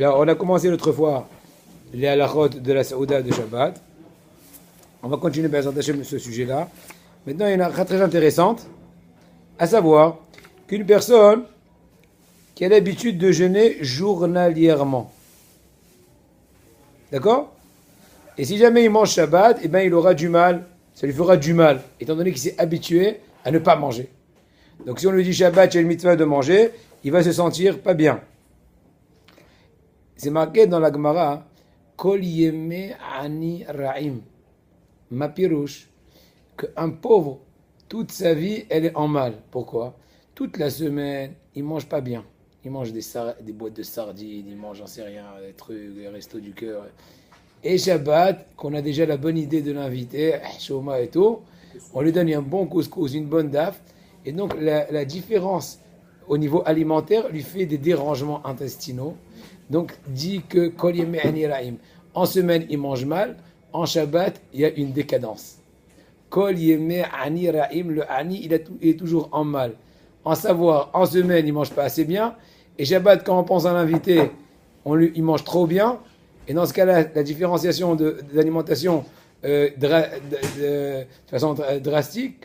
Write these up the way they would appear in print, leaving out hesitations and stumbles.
Là, on a commencé l'autre fois les halachot de la Saouda de Shabbat. On va continuer à présenter ce sujet-là. Maintenant, il y en a une très intéressante, à savoir qu'une personne qui a l'habitude de jeûner journalièrement. D'accord? Et si jamais il mange Shabbat, eh ben, il aura du mal, ça lui fera du mal, étant donné qu'il s'est habitué à ne pas manger. Donc si on lui dit Shabbat, il y a une mitzvah de manger, il va se sentir pas bien. C'est marqué dans la Gemara, Kol yeme ani ra'im. Ma pirouche, qu'un pauvre, toute sa vie, elle est en mal. Pourquoi? Toute la semaine, il mange pas bien. Il mange des boîtes de sardines, il mange, j'en sais rien, des trucs, des restos du cœur. Et Shabbat, qu'on a déjà la bonne idée de l'inviter, Shoma et tout, on lui donne un bon couscous, une bonne daf. Et donc, la différence au niveau alimentaire lui fait des dérangements intestinaux. Donc, dit que Kol yeme ani ra'im. En semaine, il mange mal. En Shabbat, il y a une décadence. Kol yeme ani ra'im, le ani, il est toujours en mal. En savoir, en semaine, il mange pas assez bien. Et Shabbat, quand on pense à l'invité, il mange trop bien. Et dans ce cas-là, la différenciation d'alimentation de façon drastique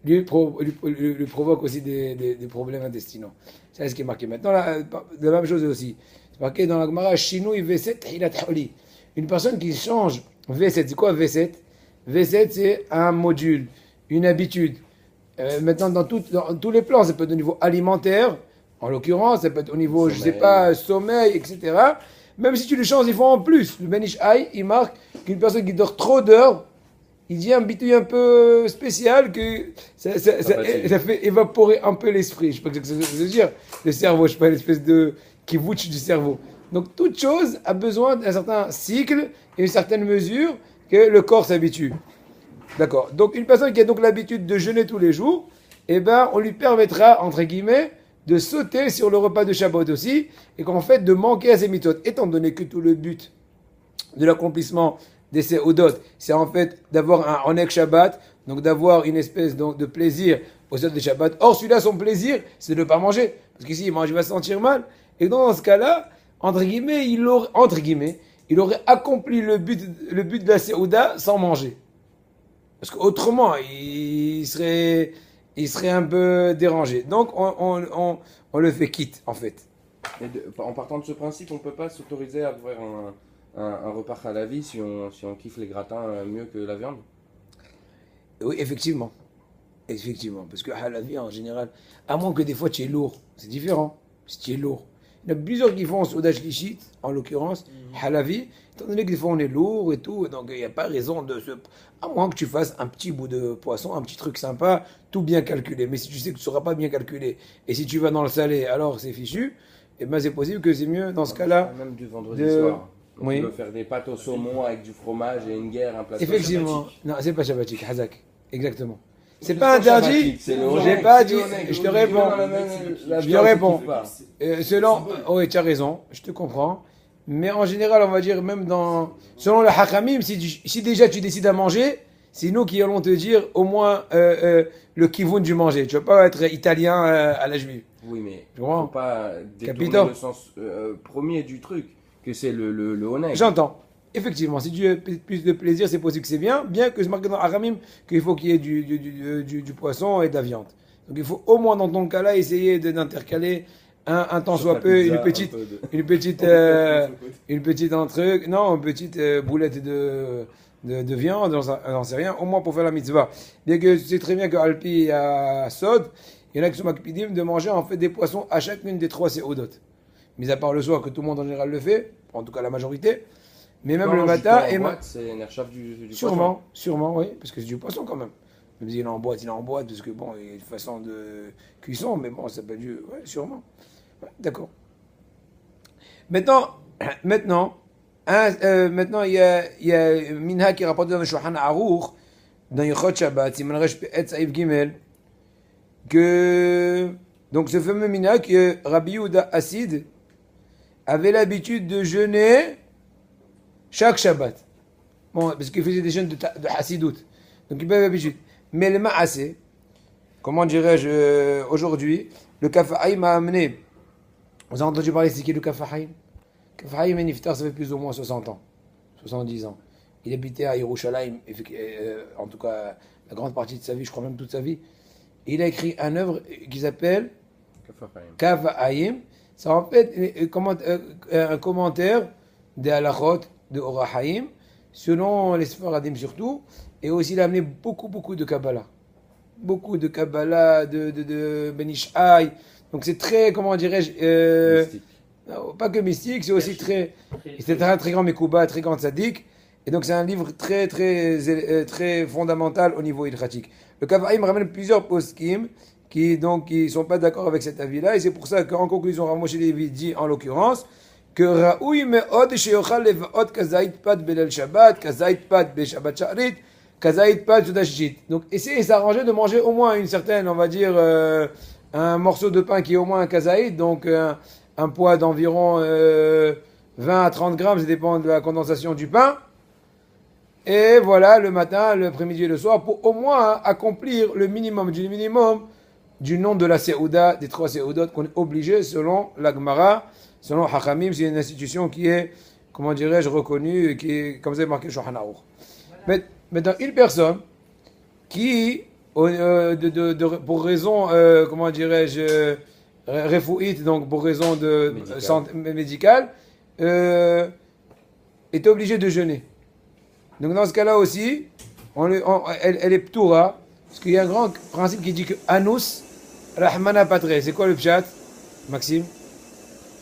lui provoque aussi des problèmes intestinaux. C'est ce qui est marqué. Maintenant, la même chose aussi. C'est marqué dans la Gemara, Shinui V7 hilat holi. Une personne qui change V7, c'est quoi V7? V7, c'est un module, une habitude. Maintenant, dans tous les plans, ça peut être au niveau alimentaire, en l'occurrence, ça peut être au niveau, sommeil. Je sais pas, sommeil, etc. Même si tu le changes, il faut en plus. Le Ben Ish Hay, il marque qu'une personne qui dort trop d'heures, il dit un bituille un peu spécial que ça fait évaporer un peu l'esprit. Je sais pas ce que ça veut dire. Le cerveau, je sais pas, l'espèce de kivouch du cerveau. Donc, toute chose a besoin d'un certain cycle et une certaine mesure que le corps s'habitue. D'accord. Donc, une personne qui a donc l'habitude de jeûner tous les jours, eh ben, on lui permettra, entre guillemets, de sauter sur le repas de Shabbat aussi, et qu'en fait, de manquer à ses mitzvot. Étant donné que tout le but de l'accomplissement des Seudot, c'est en fait d'avoir un Onek Shabbat, donc d'avoir une espèce de plaisir aux Seudot de Shabbat. Or, celui-là, son plaisir, c'est de ne pas manger. Parce qu'ici, il mange, il va se sentir mal. Et donc, dans ce cas-là, entre guillemets, il aurait accompli le but de la Seuda sans manger. Parce qu'autrement, il serait un peu dérangé. Donc, on le fait quitte, en fait. En partant de ce principe, on ne peut pas s'autoriser à faire un repas halavi si on kiffe les gratins mieux que la viande? Oui, effectivement. Effectivement. Parce que halavi, en général, à moins que des fois tu es lourd, c'est différent. Si tu es lourd. Il y en a plusieurs qui font Souda Shlichit, en l'occurrence, halavi, étant donné que des fois on est lourd et tout, donc il n'y a pas raison de se. À moins que tu fasses un petit bout de poisson, un petit truc sympa, tout bien calculé. Mais si tu sais que tu ne seras pas bien calculé, et si tu vas dans le salé, alors c'est fichu, et ben c'est possible que c'est mieux dans ce cas-là. Même du vendredi soir. Donc oui. Tu peux faire des pâtes au saumon avec du fromage et une guerre, un plat. Effectivement. Non, c'est pas shabbatique, Hazak. Exactement. C'est pas interdit. J'ai pas dit. Je te réponds. Je te réponds. Selon. Oui, tu as raison. Je te comprends. Mais en général, on va dire, même selon le Hakamim, si déjà tu décides à manger, c'est nous qui allons te dire au moins le kivun du manger. Tu vas pas être italien à la juive. Oui, mais il ne faut pas détourner le sens premier du truc, que c'est le honnête. J'entends. Effectivement, si tu as plus de plaisir, c'est possible que c'est bien que c'est marqué dans Haramim qu'il faut qu'il y ait du poisson et de la viande. Donc il faut au moins dans ton cas-là essayer d'intercaler un temps soit peu, une petite boulette de viande, j'en sais rien, au moins pour faire la mitzvah. Bien que tu sais très bien qu'à Alpi et à Sod, il y en a qui sont makpidim de manger en fait des poissons à chacune des 3 séodotes. Mis à part le soir que tout le monde en général le fait, en tout cas la majorité. Mais même le matin c'est nerchaf du sûrement, oui, parce que c'est du poisson quand même. Même s'il est en boîte, parce que bon, il y a une façon de cuisson, mais bon, ça peut être ouais, sûrement. Ouais, d'accord. Maintenant, il y a Minha qui rapporte dans le Shulchan Aruch, dans Yichot Shabbat, Siman Resh Pe'et Saïf Gimel, que donc ce fameux Minha que Rabbi Yehuda Assid avait l'habitude de jeûner chaque Shabbat. Bon, parce qu'il faisait des jeûnes de Hassidout. Donc il avait l'habitude. Mais le Ma'aseh, comment dirais-je, aujourd'hui, le Kafahaïm m'a amené. Vous avez entendu parler, c'est qui le Kafahaïm? Kaf Haïm et Niftar, ça fait plus ou moins 60 ans, 70 ans. Il habitait à Yerushalayim, en tout cas la grande partie de sa vie, je crois même toute sa vie. Il a écrit un œuvre qui s'appelle Kaf Haïm. C'est en fait un commentaire des halachot de Ora Haïm, selon les Sfaradim surtout, et aussi il a amené beaucoup de Kabbalah. Beaucoup de Kabbalah, de Ben Ishai. Donc c'est très, comment dirais-je, pas que mystique, c'est aussi très très grand Mekouba, très grand tzaddik. Et donc c'est un livre très fondamental au niveau ilchatique. Le Kaf Haïm ramène plusieurs poskim qui sont pas d'accord avec cet avis-là, et c'est pour ça qu'en conclusion, Rav Moshe Levi dit en l'occurrence que Raoui me'od sheyochal levaot kazait pat belel Shabbat, kazait pat be Shabbat Sha'rit, kazait pat Sudashjit. Donc essayez s'arranger de manger au moins une certaine, on va dire, un morceau de pain qui est au moins un kazaït, donc un poids d'environ 20 à 30 grammes, ça dépend de la condensation du pain. Et voilà, le matin, l'après-midi et le soir, pour au moins accomplir le minimum du nom de la Seouda, des 3 Seoudot qu'on est obligé selon la Gemara, selon Hachamim. C'est une institution qui est, comment dirais-je, reconnue, qui est, comme ça, marqué Shulchan Aruch. Maintenant, une personne qui, pour raison, comment dirais-je, refouite, donc pour raison de santé médicale, est obligée de jeûner. Donc dans ce cas-là aussi, elle est ptoura, parce qu'il y a un grand principe qui dit que Anus, Rahmana Patre. C'est quoi le pshat, Maxime?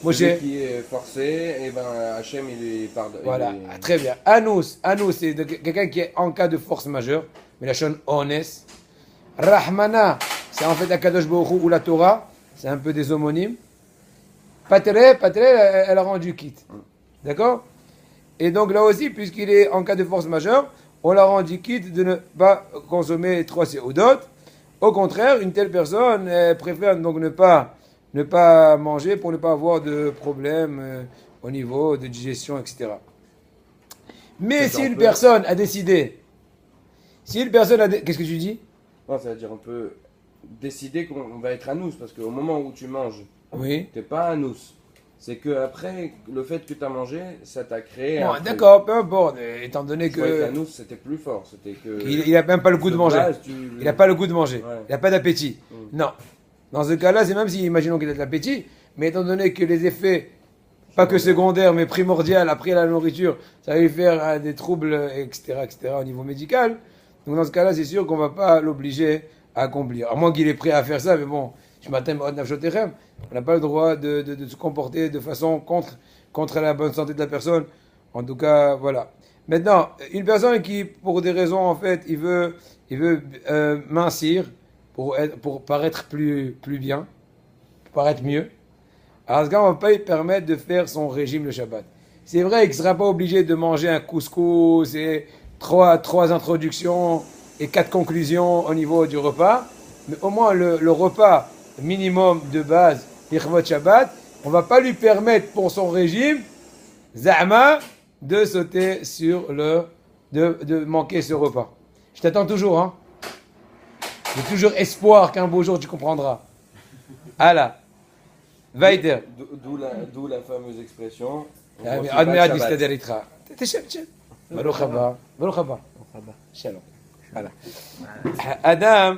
Moshe qui est forcé, et ben Hachem il est pardonne. Voilà, très bien. Anus, c'est quelqu'un qui est en cas de force majeure, mais la chaîne Ones. Rahmana, c'est en fait Akadosh Baruch Hu ou la Torah, c'est un peu des homonymes. Patre, elle a rendu quitte. D'accord? Et donc là aussi, puisqu'il est en cas de force majeure, on l'a rendu quitte de ne pas consommer 3 séoudot. Au contraire, une telle personne préfère donc ne pas manger pour ne pas avoir de problème au niveau de digestion, etc. Mais si une personne a décidé, qu'est-ce que tu dis? Non, ça veut dire on peut décider qu'on va être anous, parce qu'au moment où tu manges, oui, t'es pas anous. C'est que après le fait que tu as mangé, ça t'a créé. Bon, d'accord, peu importe. Étant donné que anous, c'était plus fort. C'était que. Il n'a même pas le goût de manger. Il n'a pas le goût de manger. Ouais. Il n'a pas d'appétit. Non. Dans ce cas-là, c'est même si, imaginons qu'il a de l'appétit, mais étant donné que les effets, pas que secondaires, mais primordiaux après la nourriture, ça va lui faire des troubles, etc., au niveau médical. Donc dans ce cas-là, c'est sûr qu'on ne va pas l'obliger à accomplir. À moins qu'il est prêt à faire ça, mais bon, je m'attends à Nafshotechem. On n'a pas le droit de se comporter de façon contre la bonne santé de la personne. En tout cas, voilà. Maintenant, une personne qui, pour des raisons, en fait, il veut mincir pour paraître plus bien, pour paraître mieux. Alors, ce gars, on ne va pas lui permettre de faire son régime le Shabbat. C'est vrai qu'il ne sera pas obligé de manger un couscous et trois introductions et 4 conclusions au niveau du repas. Mais au moins, le repas minimum de base, l'Ikhvot Shabbat, on ne va pas lui permettre pour son régime, Zahma, de sauter sur de manquer ce repas. Je t'attends toujours, hein. J'ai toujours espoir qu'un beau jour tu comprendras. Allah. Weiter. D'où la fameuse expression. Admira d'Istader Itra. Baruch haba. Baruch haba. Shalom. Voilà. Adam.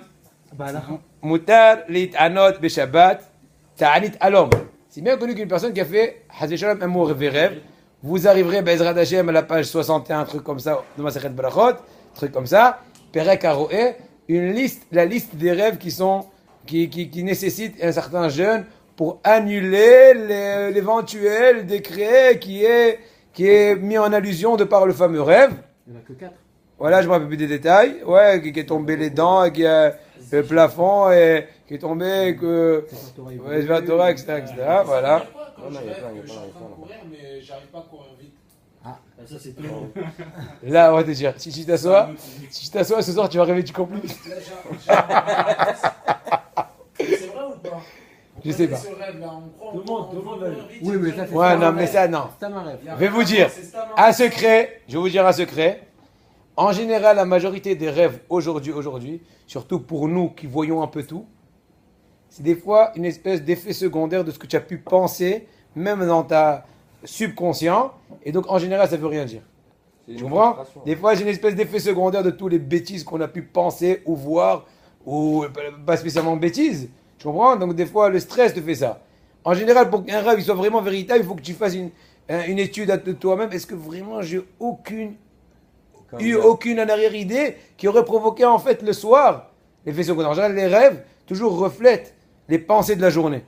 Mutar lit'anot beshabbat ta'anit alom. C'est bien connu qu'une personne qui a fait Hazé Shalom un mot rêve, vous arriverez Bezrat Hashem à la page 61, un truc comme ça, de Masechet Berachot, truc comme ça, Perek Aroé, la liste des rêves qui nécessitent un certain jeûne pour annuler l'éventuel décret qui est mis en allusion de par le fameux rêve. Il n'y en a que 4. Voilà, je me rappelle plus des détails. Ouais, qui est tombé les dents, et qui a le plafond, et qui est tombé, que. Ouais, je vais à Torah, etc. Voilà. Non, il y a plein, il y a plein. courir, mais j'arrive pas à courir vite. Ah, ça c'est tout. Là, on va te dire, si tu t'assois ce soir, tu vas rêver, tu comprends plus. C'est vrai ou pas? Je sais pas. Tout le monde veut. Oui, mais ça c'est Ouais, non, mais ça, non. c'est un rêve. Je vais vous dire, un secret, je vais vous dire un secret. En général, la majorité des rêves aujourd'hui, surtout pour nous qui voyons un peu tout, c'est des fois une espèce d'effet secondaire de ce que tu as pu penser, même dans ta subconscient, et donc en général ça veut rien dire. C'est Tu une comprends? frustration. Des fois j'ai une espèce d'effet secondaire de toutes les bêtises qu'on a pu penser ou voir, ou pas spécialement bêtises. Tu comprends? Donc des fois le stress te fait ça. En général, pour qu'un rêve il soit vraiment véritable, il faut que tu fasses une étude de toi-même. Est-ce que vraiment j'ai eu aucune en arrière-idée qui aurait provoqué en fait le soir l'effet secondaire? En général, les rêves toujours reflètent les pensées de la journée.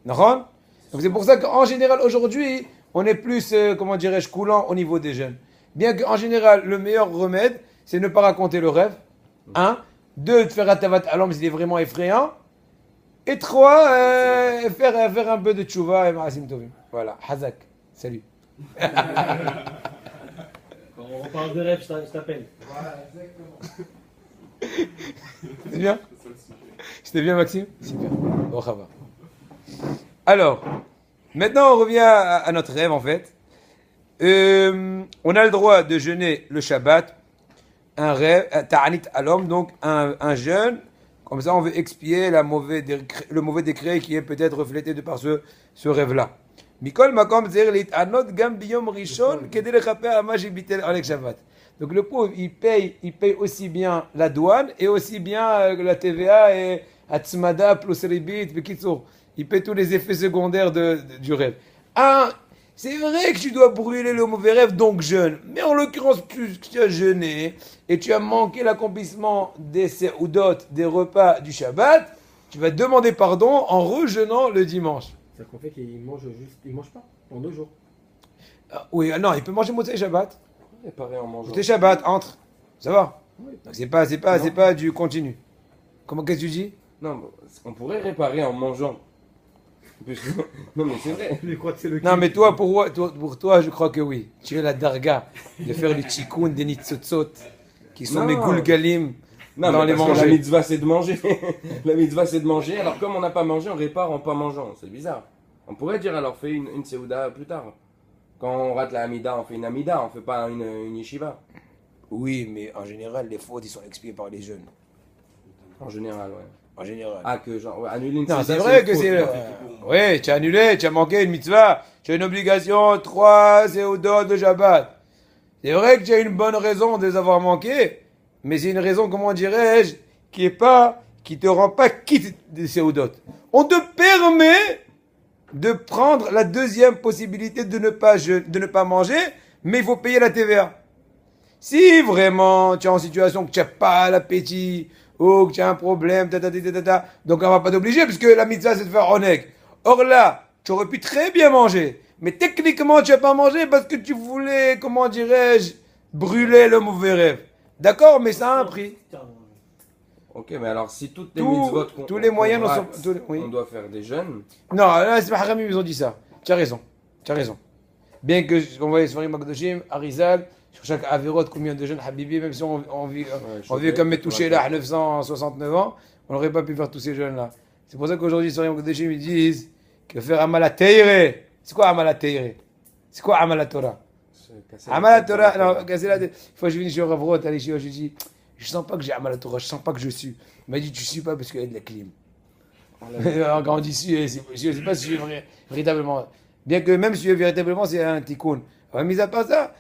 D'accord? Donc c'est pour ça qu'en général aujourd'hui, on est plus, comment dirais-je, coulant au niveau des jeunes. Bien qu'en général, le meilleur remède, c'est ne pas raconter le rêve. 1. 2. De faire un tavat alam s'il est vraiment effrayant. Et 3. Faire un peu de tchouva et ma'asim tovim. Voilà. Hazak. Salut. Quand on reparle de rêve, je t'appelle. Voilà, exactement. C'est bien? C'était bien, Maxime? Super. Bon, ça va. Alors, maintenant on revient à notre rêve en fait. On a le droit de jeûner le Shabbat, un rêve, ta'anit à l'homme, donc un jeûne. Comme ça, on veut expier le mauvais décret qui est peut-être reflété de par ce rêve-là. Mikol makom zer anot gam biyom rishon kedei lechaper ama shebitel alek Shabbat. Donc le pauvre, il paye aussi bien la douane et aussi bien la TVA et Atzmada plus Ribit, Bekitsour. Il paye tous les effets secondaires du rêve. C'est vrai que tu dois brûler le mauvais rêve, donc jeûne. Mais en l'occurrence, tu as jeûné et tu as manqué l'accomplissement des seudot, des repas du Shabbat, tu vas demander pardon en rejeûnant le dimanche. C'est qu'on fait qu'il mange pas en 2 jours. Oui, non, il peut manger Motzei Shabbat. Réparer en mangeant. Motzei Shabbat, entre. Ça va? Donc c'est pas du continu. Comment qu'est-ce que tu dis? Non, on pourrait réparer en mangeant. Non, mais c'est vrai. Je crois que c'est le Non, mais toi, pour toi, je crois que oui. Tu es la darga de faire les tchikoun des nitzotzot, qui sont Non. les goulgalim Non, dans mais les parce que la manger. mitzvah c'est de manger. La mitzvah c'est de manger. Alors comme on n'a pas mangé, on répare en pas mangeant. C'est bizarre. On pourrait dire alors fais une seouda plus tard. Quand on rate la Hamida, on fait une Hamida, on fait pas une yeshiva. Oui, mais en général, les fautes, ils sont expiées par les jeunes. En général, ouais. En général. Ah, que genre, ouais, annuler une Non, seouda, c'est vrai une que faute, c'est. ouais. Oui, tu as annulé, tu as manqué une mitzvah, tu as une obligation, 3 seudot de Shabbat. C'est vrai que tu as une bonne raison de les avoir manqués, mais c'est une raison, comment dirais-je, qui te rend pas quitte des seudot. On te permet de prendre la deuxième possibilité de ne pas manger, mais il faut payer la TVA. Si vraiment tu es en situation que tu n'as pas l'appétit, ou que tu as un problème, donc on va pas t'obliger, puisque la mitzvah c'est de faire oneg. Or là, tu aurais pu très bien manger, mais techniquement tu n'as pas mangé parce que tu voulais, comment dirais-je, brûler le mauvais rêve. D'accord, mais ça a un prix. Ok, mais alors si toutes les mitzvot tous les moyens qu'on ne sont- rate, tous les- oui. on doit faire des jeûnes. Non, là, c'est pas Haramim, ils ont dit ça. Tu as raison. Bien que, on voit les Sfarim Magdoshim, Arizal, sur chaque Averot, combien de jeunes Habibi, même si on vit comme Metouché là à 969 ans, on n'aurait pas pu faire tous ces jeunes là. C'est pour ça qu'aujourd'hui, les Sfarim Magdoshim, ils disent que faire Amal Teire. C'est quoi Amal Teire? C'est quoi Amal Torah? Amal Torah, non, casser la tête. Une fois, je viens chez Ravrot, allez chez eux, je dis, je sens pas que j'ai Amal Torah, je sens pas que je suis. Il m'a dit, tu suis pas parce qu'il y a de la clim. Alors, quand on dit suis, je sais pas si je suis véritablement. Bien que même si je suis véritablement, c'est un tikkun. Mais à part ça,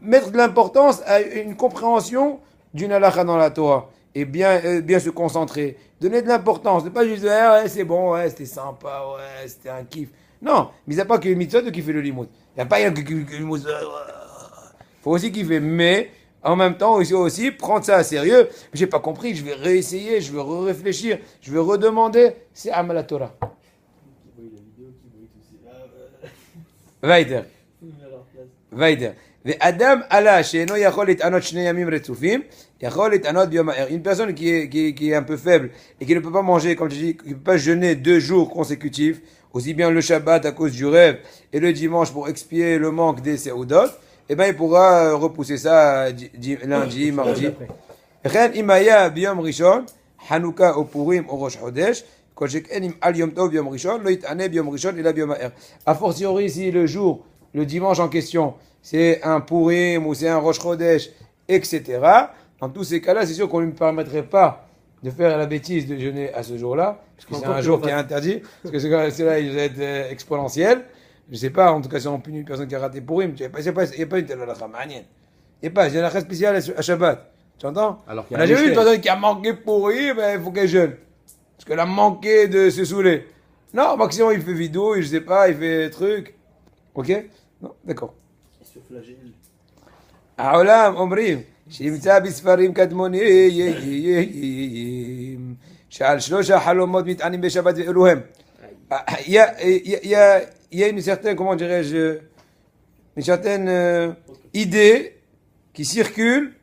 mettre de l'importance à une compréhension d'une halakha dans la Torah. Et bien se concentrer. Donner de l'importance. Ne pas juste dire, ah ouais, c'est bon, ouais, c'était sympa, ouais, c'était un kiff. Non, mais à part que le mitzvah de kiffer le limoud. Il n'y a pas rien que le limoud. Il faut aussi kiffer. Mais en même temps, aussi prendre ça à sérieux. J'ai pas compris, je vais réessayer, je vais réfléchir, je vais redemander. C'est Amal la Torah. Weiter. ואדם עלה שאינו יכול להתענות 2 ימים רצופים, יכול להתענות ביום הער. Une personne qui est un peu faible et qui ne peut pas manger, comme tu dis, qui ne peut pas jeûner 2 jours consécutifs, aussi bien le Shabbat à cause du rêve et le dimanche pour expier le manque des seudot, eh ben il pourra repousser ça lundi, mardi. וכן אם היה ביום ראשון, חנוכה או פורים או ראש חודש, כל שכן אם על יום טוב ביום ראשון, לא יתענה ביום ראשון אלא ביום הער. A fortiori, si le jour, le dimanche en question, c'est un Purim ou c'est un Rosh Chodesh, etc. Dans tous ces cas-là, c'est sûr qu'on ne lui permettrait pas de faire la bêtise de jeûner à ce jour-là, parce que c'est un jour qui est interdit, parce que c'est là, il va être exponentiel. Je sais pas, en tout cas, si on punit une personne qui a raté Purim, il n'y a pas une telle halakha, manienne. Il n'y a pas, j'ai une halakha spéciale à Shabbat. Tu entends? Alors qu'il On y a a jamais vu une Michel. personne qui a manqué Purim, il faut qu'elle jeûne. Parce qu'elle a manqué de se saouler. Non, au maximum, il fait vidéo, je sais pas, il fait truc. Ok? Non, d'accord. Il se flagelle. העולם אומרים שנמצא בספרים קדמוניים שעל שלוש החלומות מתענים בשבת ואלו הם. Il y a une certaine, comment dirais-je, une certaine idée qui circule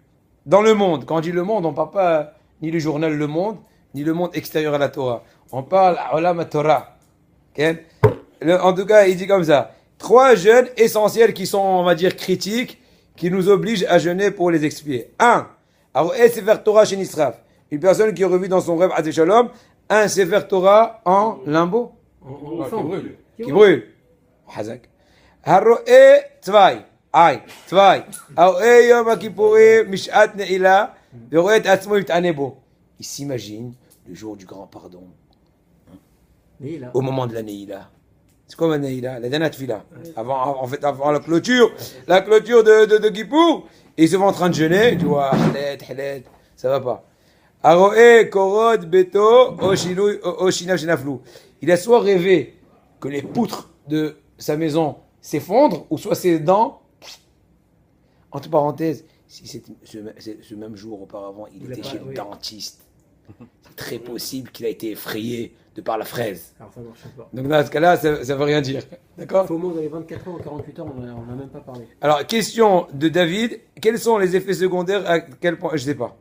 dans le monde. Quand on dit le monde, on ne parle pas ni le journal Le Monde, ni le monde extérieur à la Torah. On parle Olam Torah. Okay? En tout cas, il dit comme ça. 3 jeûnes essentiels qui sont, on va dire, critiques, qui nous obligent à jeûner pour les expier. 1. Sefer Torah chez Nisraf. Une personne qui a revu dans son rêve Azé Shalom un Sefer Torah en limbo, Ah, qui brûle. qui brûle. Hazak. Haroe Tzvai. Aïe. Tzvai. Haroe Yom HaKippurim Mishat Ne'ila. Veroe et Atzmo Yitane Bo. Il s'imagine le jour du grand pardon. Et là. Au moment de la Neila. C'est quoi la Neila? La dernière Tfila. Avant, en fait, avant la clôture de Kippour. Et ils se vont en train de jeûner. Tu vois, Halet, ça va pas. Aroe Korod Beto Oshinav Shenaflou. Il a soit rêvé que les poutres de sa maison s'effondrent, ou soit ses dents. Entre parenthèses, si c'est ce même jour auparavant, il était pas- chez le oui. dentiste. C'est très possible qu'il a été effrayé de par la fraise. Alors ça marche pas. Donc dans ce cas-là, ça veut rien dire. D'accord? Faut au moins dans les 24 heures ou 48 heures, on n'a même pas parlé. Alors, question de David. Quels sont les effets secondaires à quel point? Je sais pas.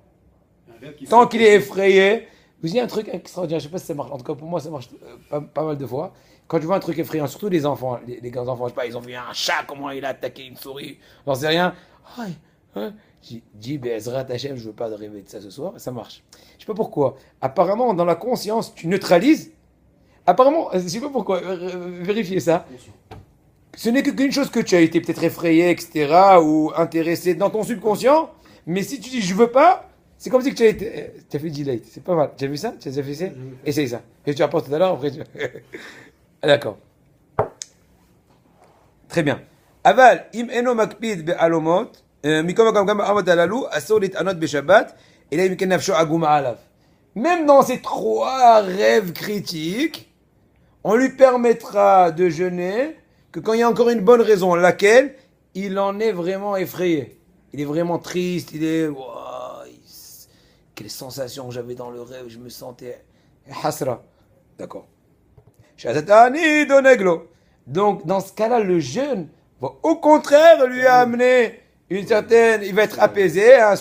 Tant qu'il est effrayé, vous dites un truc extraordinaire, je sais pas si ça marche, en tout cas pour moi ça marche pas mal de fois. Quand tu vois un truc effrayant, surtout les enfants, les grands enfants, je sais pas, ils ont vu un chat, comment il a attaqué une souris, j'en sais rien. J'ai dit, Ezrat Hashem, je veux pas rêver de ça ce soir, ça marche. Je sais pas pourquoi. Apparemment, dans la conscience, tu neutralises. Apparemment, je sais pas pourquoi, vérifiez ça. Ce n'est qu'une chose que tu as été peut-être effrayé, etc., ou intéressé dans ton subconscient, mais si tu dis je veux pas, c'est comme si que tu as été. Tu as fait delay, c'est pas mal. Tu as vu ça? Tu as déjà fait ça? Essaye ça. Et tu apportes tout à l'heure, après tu. Ah, d'accord. Très bien. Aval, im eno makpid be'alomot, mikom gam amot alalu, asor lit'anot be'shabbat, et là, im nafsho aguma alav. Même dans ces 3 rêves critiques, on lui permettra de jeûner que quand il y a encore une bonne raison, laquelle il en est vraiment effrayé. Il est vraiment triste, il est... Quelle sensation j'avais dans le rêve, je me sentais... Hasra. D'accord. Shazatani doneglo. Donc, dans ce cas-là, le jeûne va au contraire lui amener une certaine... Il va être apaisé, un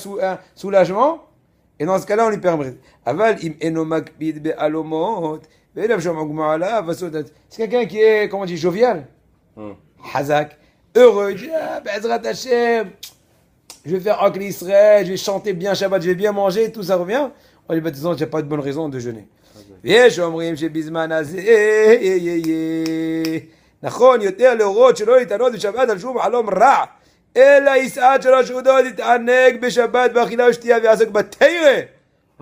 soulagement. Et dans ce cas-là, on lui permet. Aval im enomak bid be alomot. C'est quelqu'un qui est, comment on dit, jovial. Hazak. Heureux. Il dit, Bezrat Hashem, je vais faire Akli Israël, je vais chanter bien Shabbat, je vais bien manger, tout ça revient. On lui dit, disons, j'ai pas de bonne raison de jeûner. ויש אומרים שבזמן הזה, נכון יותר להורות שלא להתענות בשבת על שום חלום רע, אלא יסעד 3 סעודות, יתענג בשבת באכילה ושתייה ויעסוק בתורה.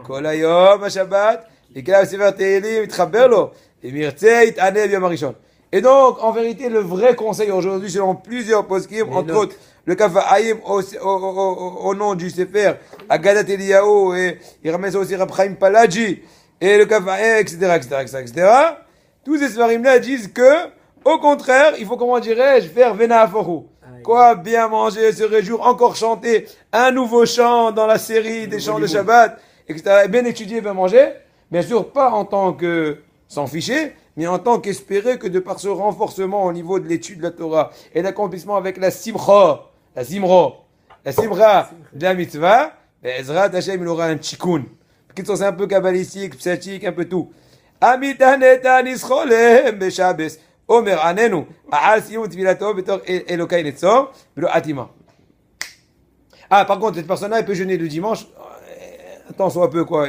כל היום השבת, יקרא בספר תהילים, יתחבר לו, אם ירצה יתענה ביום הראשון. Et donc, en vérité, le vrai conseil aujourd'hui, selon plusieurs poskim, entre autres, le Kafa'aïm au nom du Sefer, Agadat Eliyahu, et il ramène ça aussi Rab Chaim Palaji, et le Kafa'aïm, etc. Tous ces Sefarim-là disent que, au contraire, il faut, comment dirais-je, faire Vena Aforu. Quoi, bien manger, se réjouir, encore chanter un nouveau chant dans la série des chants de Shabbat, etc. Bien étudier, bien manger. Bien sûr, pas en tant que s'en ficher, mais en tant qu'espérer que de par ce renforcement au niveau de l'étude de la Torah et l'accomplissement avec la simra de la mitzvah, Ezrat Hashem, il aura un tikkun. C'est un peu kabbalistique, psatique, un peu tout. Amitaneta nischolem beshabes. Omer anenu, a'al siyum tfilato betor Elokai netzor, blo atima. Ah, par contre, cette personne-là, elle peut jeûner le dimanche. Attention un peu, quoi,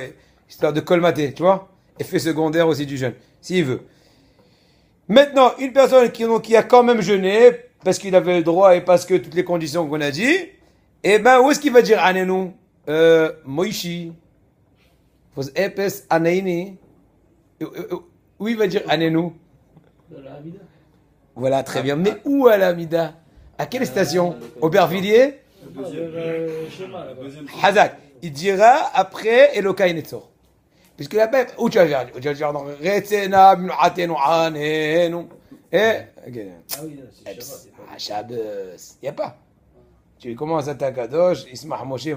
histoire de colmater, tu vois. Effet secondaire aussi du jeûne, s'il veut. Maintenant, une personne qui a quand même jeûné, parce qu'il avait le droit et parce que toutes les conditions qu'on a dit, eh ben, où est-ce qu'il va dire anenu? Moishi. Fos epes aneini. Où il va dire anenu? Dans la Hamida. Voilà, très bien. Mais où à la Mida? À quelle station? Aubervilliers? Schéma là-bas. Hazak. Il dira après Elokai Netzor. Puisque là-bas, où tu vas faire? Tu vas faire dans Retsena, Mnuatenu, Anenu. Et. Ah oui, là, c'est Shabbat. Ah, Shabbos. Il n'y a pas. Tu commences à ta Kadosh, Ismah Moshe,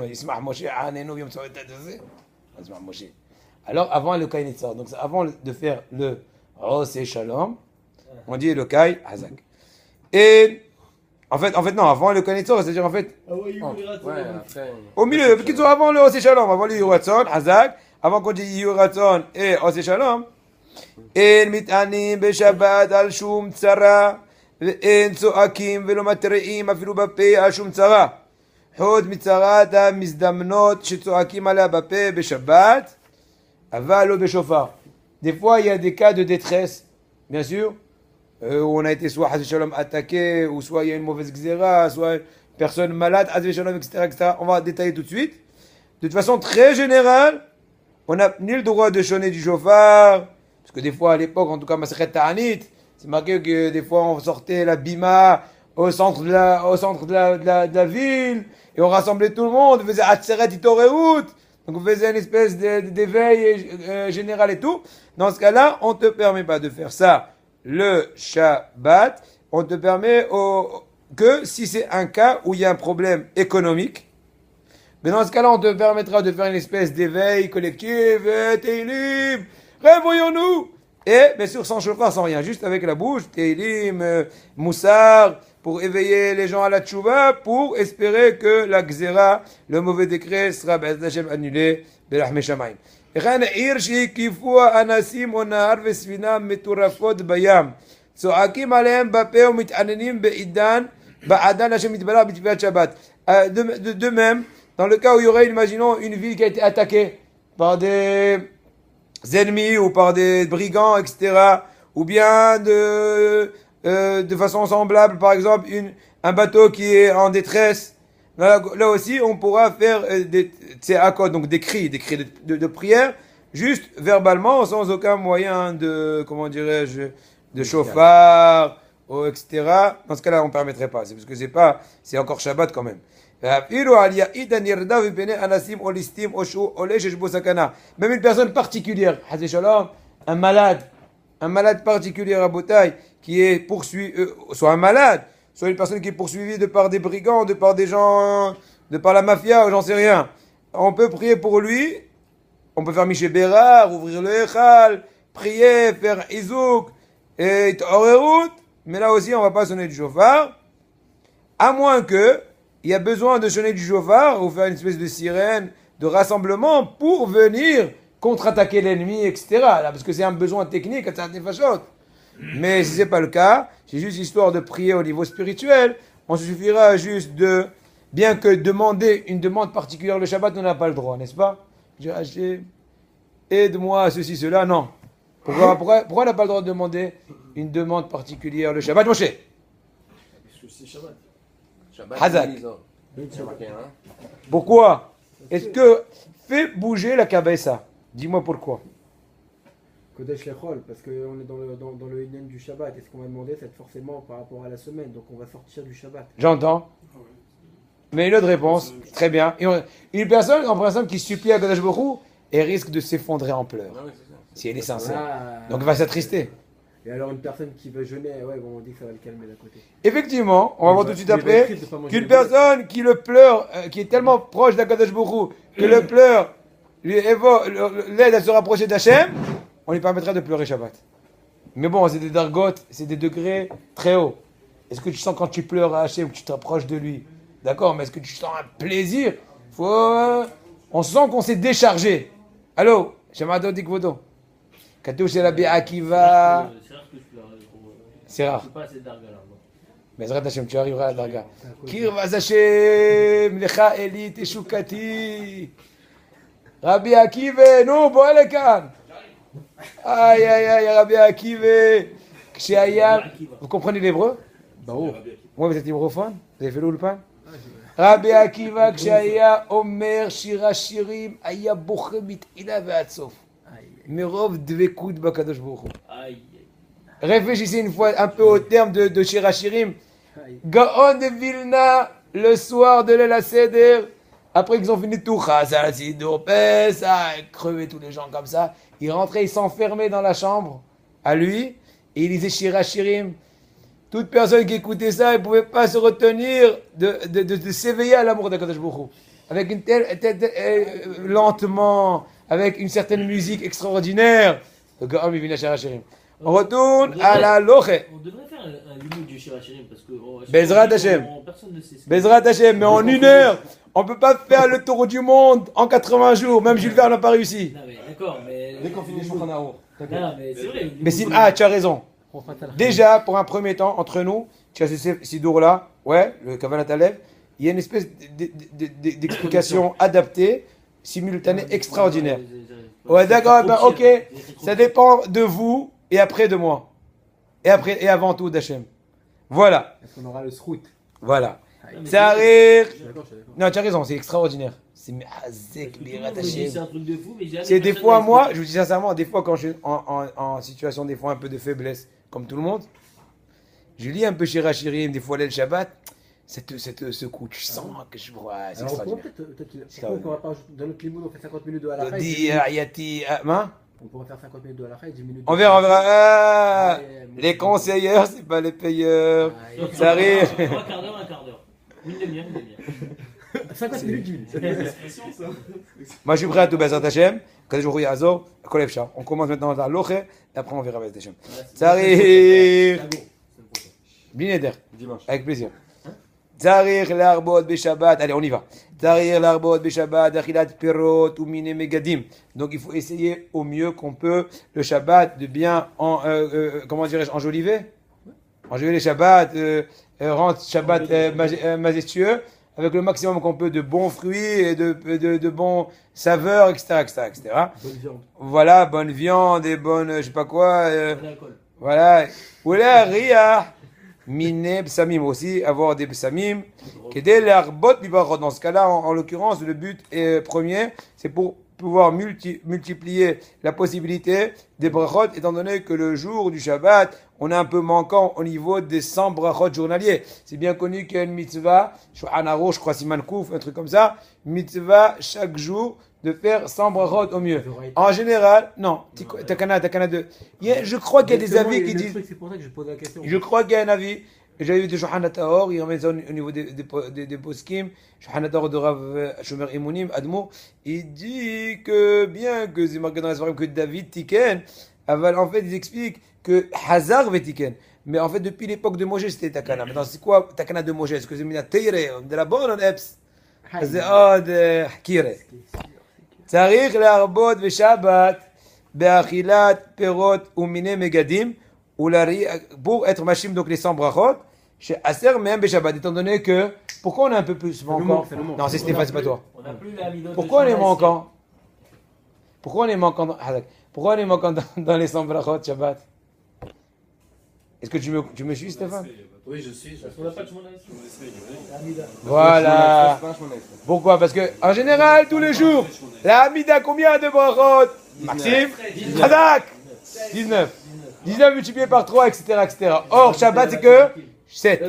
Anenu, Yom Tzovet Tadze. Ismah Moshe. Alors, avant Elokai Netzor. Donc, avant de faire le Ose Shalom, on dit Elokai Hazak. Et. En fait, non, avant le Netzor, c'est-à-dire en fait. Ah ouais, il Oh, voulait rater. ouais, après. Au milieu, parce qu'ils sont avant le Ose Shalom, avant le Yuratzon, Hazak, avant qu'on dise Yuratzon et Ose Shalom. En mit'anim בשבת על שום צרה, ואין צועקים ולא מתריעים אפילו בפה על שום צרה. חוץ מצרת המזדמנות שצועקים עליה בפה בשבת, אבל לא בשופר. Des fois, il y a des cas de détresse, bien sûr, où on a été soit Hazé Shalom attaqué, ou soit il y a une mauvaise xéra, soit une personne malade, Hazé Shalom, etc., etc. On va détailler tout de suite. De toute façon, très générale, on n'a ni le droit de sonner du chauffard, parce que des fois, à l'époque, en tout cas, Masechet Ta'anit, c'est marqué que des fois, on sortait la bima au centre de la ville, et on rassemblait tout le monde, on faisait Atzeret Itoreut, donc on faisait une espèce d'éveil général et tout. Dans ce cas-là, on ne te permet pas de faire ça le Shabbat, on te permet que si c'est un cas où il y a un problème économique, mais dans ce cas-là, on te permettra de faire une espèce d'éveil collectif, Teilim, réveillons-nous. Et bien sûr, sans chauffard, sans rien, juste avec la bouche, Teilim, Moussar, pour éveiller les gens à la tchouva, pour espérer que la xéra, le mauvais décret, sera annulé, Berahme Shamaim. וכן עיר שהקיפוה אנסים או נהר וספינה מטורפות בים, צועקים עליהם בפה ומתעננים בעדן השם יתברך בתפילת שבת. De même, dans le cas où il y aurait, imaginons, une ville qui a été attaquée par des ennemis ou par des brigands, etc., ou bien de façon semblable, par exemple, un bateau qui est en détresse. Là aussi, on pourra faire des tseakot, donc des cris de prière, juste verbalement, sans aucun moyen de, comment dirais-je, de chauffard, etc. Dans ce cas-là, on ne permettrait pas. C'est parce que c'est encore Shabbat quand même. Même une personne particulière, un malade particulier à Botaï, qui est poursuivi, soit un malade, soit une personne qui est poursuivie de par des brigands, de par des gens, de par la mafia, j'en sais rien. On peut prier pour lui, on peut faire Miché Bérard, ouvrir le Echal, prier, faire Izouk, et Orerut, mais là aussi on ne va pas sonner du chauffard, à moins que il y a besoin de sonner du chauffard, ou faire une espèce de sirène, de rassemblement, pour venir contre-attaquer l'ennemi, etc. Là, parce que c'est un besoin technique, mais si ce n'est pas le cas, c'est juste histoire de prier au niveau spirituel, on suffira juste de, bien que demander une demande particulière le Shabbat, on n'a pas le droit, n'est-ce pas? J'ai acheté, aide-moi à ceci, cela, non. Pourquoi on n'a pas le droit de demander une demande particulière le Shabbat, Moshe? Parce que c'est Shabbat. Shabbat, Hazak. c'est marqué, hein. Pourquoi? Est-ce que fais bouger la cabessa? Dis-moi pourquoi. Kodesh Lechol, parce qu'on est dans le Inen du Shabbat. Et ce qu'on va demander, c'est forcément par rapport à la semaine. Donc on va sortir du Shabbat. J'entends. Mais une autre réponse, très bien. Une personne, en principe, qui supplie à Kodesh Baruch Hu, elle risque de s'effondrer en pleurs, Ah ouais, c'est ça. si elle est sincère. Ah. Donc elle va s'attrister. Et alors une personne qui veut jeûner, ouais, bon, on dit que ça va le calmer d'un côté. Effectivement, on va voir tout de suite Il va après, être triste de pas manger qu'une le bœuf. personne qui le pleure, qui est tellement proche d'Akadosh Baruch Hu, que le pleur l'aide à se rapprocher d'Hachem, on lui permettra de pleurer Shabbat. Mais bon, c'est des dargotes, c'est des degrés très hauts. Est-ce que tu sens quand tu pleures à Hachem, que tu te rapproches de lui? D'accord, mais est-ce que tu sens un plaisir? On sent qu'on s'est déchargé. Allô, Shemado Dikvodo. Katou chez Rabbi Akiva. C'est rare que je pleure. C'est rare. Je suis pas assez d'argent là. Mais Zrat Hashem, tu arriveras à la darga. Kirvaz Hashem, Lecha Eli Teshukati. Rabbi Akiva, nous, bois le can. Aïe, aïe, aïe, Rabbi Akiva. Vous comprenez l'hébreu? Bah oh. Moi, vous êtes hébreuphone? Vous avez fait l'ulpan? Rabbi Akiva, כשהיה אומר שיר השירים, היה בוכה מתחילה ועד סוף. מרוב דבקות בקדוש ברוך הוא. Aïe. Réfléchissez une fois un peu au terme de Shirachirim. Gaon de Vilna, le soir de l'El Seder, après qu'ils ont fini tout, Chazal, Sidour, Pesa, crever tous les gens comme ça, il rentrait, il s'enfermait dans la chambre, à lui, et il lisait Shirachirim. Toute personne qui écoutait ça, elle ne pouvait pas se retenir de s'éveiller à l'amour d'Akadosh Baruch Hu. Avec une lentement, avec une certaine musique extraordinaire. Le Gaon de Vilna Shirachirim. On retourne à la loche. On devrait faire un limoud du Shirachirim parce que Bezrat Hashem. Personne ne sait ce que Bezrat Hashem, mais en 1 heure, on ne peut pas faire le tour du monde en 80 jours. Même Jules Verne n'a pas réussi. Non, mais d'accord, mais. Dès qu'on finit Shulchan Aruch. Non, mais c'est vrai. Mais tu as raison. Déjà, pour un premier temps, entre nous, tu as ces sidours-là, ouais, le Kavanat Alev, il y a une espèce d'explication adaptée, simultanée, extraordinaire. Ouais, d'accord, ben ok, ça dépend de vous et après de moi. Et après et avant tout d'Hachem. Voilà. Est-ce qu'on aura le srout? Voilà. mais Ça arrive. Je suis d'accord, je suis d'accord. Non, tu as raison, c'est extraordinaire. C'est Hazek, Birat Hashem. C'est un truc de fou, mais j'ai C'est des fois, moi, je vous dis sincèrement, des fois quand je suis en situation, des fois un peu de faiblesse, comme tout le monde, je lis un peu Shirachirim, des fois le Shabbat, ça te secoue, tu sens que je vois, c'est Alors, on pourrait extraordinaire. peut-être, pourquoi on pourrait pas, dans notre limoud, on fait 50 minutes de halakha et 10 Dodi, minutes. Ayati, hein? On pourrait faire 50 minutes de halakha et 10 minutes. On verra, on verra. Ah, Ouais, moi, les conseilleurs, c'est pas les payeurs. Ça arrive. Un quart d'heure, un quart d'heure. Une demi-heure, une demi-heure. 50 minutes, 10 minutes. Moi, je suis prêt à tout, Bezrat Hashem. Quand je rouille à Azor, Kolev Shah. On commence maintenant dans la loche, et après on verra Bezrat Hashem. Ça arrive. Bineder, Dimanche. avec plaisir. Tzarich l'arbot beshabbat. Allez, on y va. Tzarich l'arbot beshabbat, achilat pirot ou mine megadim. Donc il faut essayer au mieux qu'on peut le Shabbat de bien comment dirais-je, enjoliver. Enjoliver les Shabbats, rendre Shabbat majestueux avec le maximum qu'on peut de bons fruits et de bons saveurs, etc., etc., etc. Bonne viande. Voilà, bonne viande et bonne, je sais pas quoi. L'alcool. Voilà. Oula, ria. Mine psamim aussi, avoir des psamim. Kedel l'arbot bibarot. Dans ce cas-là, en l'occurrence, le but premier, c'est pour pouvoir multiplier la possibilité des brachot, étant donné que le jour du Shabbat, on est un peu manquant au niveau des 100 brachot journaliers. C'est bien connu qu'il y a une mitzvah, Shulchan Aruch, je crois Siman Kouf, un truc comme ça, mitzvah chaque jour de faire 100 brachot au mieux. En général, non, takana de. Je crois qu'il y a des avis qui disent. C'est pour ça que je pose la question. Je crois qu'il y a un avis. J'avais vu de Shulchan Tahor, il remet ça au niveau des poskim, Shulchan Tahor de Rav Shomer Imunim, Admo, il dit que bien que c'est marqué dans la soirée que David Tiken, en fait ils expliquent que Hazar ve Tiken. Mais en fait depuis l'époque de Moshe c'était Takana. Maintenant c'est quoi Takana de Moshe? Est-ce que c'est Mina Teire, de la bonne en Eps? C'est de Kire. Tzarich l'arbot ve Shabbat, be'achilat perot ou mine megadim, pour être machim, donc les 100 brachot, chez Aser même Beshabbat, étant donné que, pourquoi on est un peu plus manquant? Non, c'est Stéphane, c'est pas toi. On n'a plus la midot de Pourquoi on est Shabbat, manquant? Pourquoi on est manquant dans les 100 brachot Shabbat? Est-ce que tu me suis, Stéphane? Oui, je suis. Parce qu'on n'a pas de Shemona Esrei. Voilà. Pourquoi? Parce que, en général, tous les jours, la Hamida, combien de brachot? Maxime? Hadak? 19. 19 multiplié par 3, etc., etc. Or, Shabbat, c'est que 7.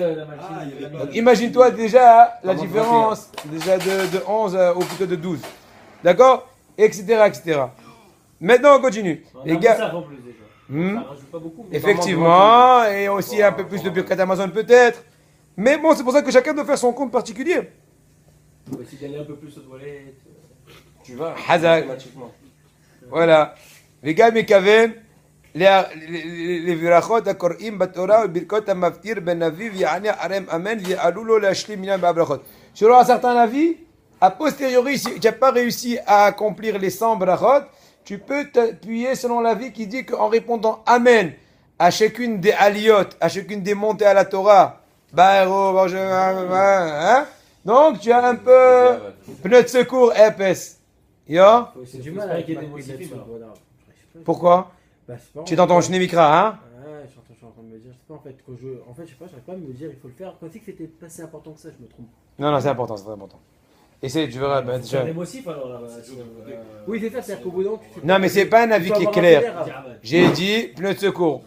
Donc, imagine-toi déjà la différence déjà de 11 ou plutôt de 12. D'accord? Etc., etc. Maintenant, on continue. Les gars, En plus, déjà. Hmm. Ça rajoute pas beaucoup. Mais effectivement, et aussi un peu plus de Birkat Amazon peut-être. Mais bon, c'est pour ça que chacun doit faire son compte particulier. on va essayer d'aller un peu plus aux toilettes. Tu vas Hazak. automatiquement. Voilà. Les gars, mes kaven, les virachot הקוראים בתורה וברכות המפטיר בין אביו יענה ערם אמן ויעלו לו להשלים מניין בברכות. Selon un certain avis, a posteriori, si tu n'as pas réussi à accomplir les 100 brachot, tu peux t'appuyer selon l'avis qui dit qu'en répondant Amen à chacune des aliyot, à chacune des montées à la Torah, donc tu as un peu pneu de secours épaisse. Yo? C'est du mal avec qu'il y ma ait des couille là-dessus, motifs, alors. voilà. Pourquoi? Bah, c'est pas Tu es dans ton Shnemikra, hein? Ouais, je suis en train de me dire, je sais pas en fait, je sais pas, j'arrive pas à me dire, il faut le faire. Quand c'est que c'était pas si important que ça, je me trompe. Non, non, c'est important, c'est très important. Essaye, tu verras. C'est déjà. un émotif alors là. Oui, c'est ça, c'est-à-dire qu'au bout d'un moment, tu fais Non, mais c'est pas un avis faut qui est avoir un clair. fédère. J'ai dit pneu de secours.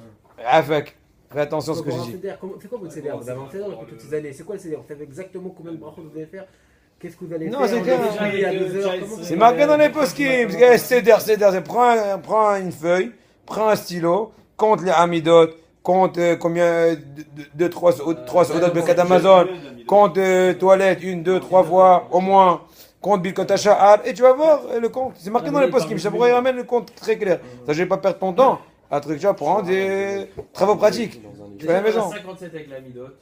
Afak. Fais attention à ce que je dis. C'est quoi votre CDR? Vous avez un CDR depuis toutes ces années. C'est quoi le CDR? Vous savez exactement combien de brachot vous allez faire? Qu'est-ce que vous allez Non, faire? c'est On clair. a déjà il y a 2 heures. Comment C'est marqué dans les poskim. C'est prends une feuille, prends un stylo, compte les amidot, compte combien de 3 sodas de Amazon, compte toilette 1, 2, 3 fois au moins, compte Birkot HaShahar et tu vas voir le compte. C'est marqué dans les poskim. Ça pourrait ramène le compte très clair. Ça, je vais pas perdre ton temps. Un truc, tu vas prendre des travaux pratiques. Tu fais à la maison. 57 avec la midote.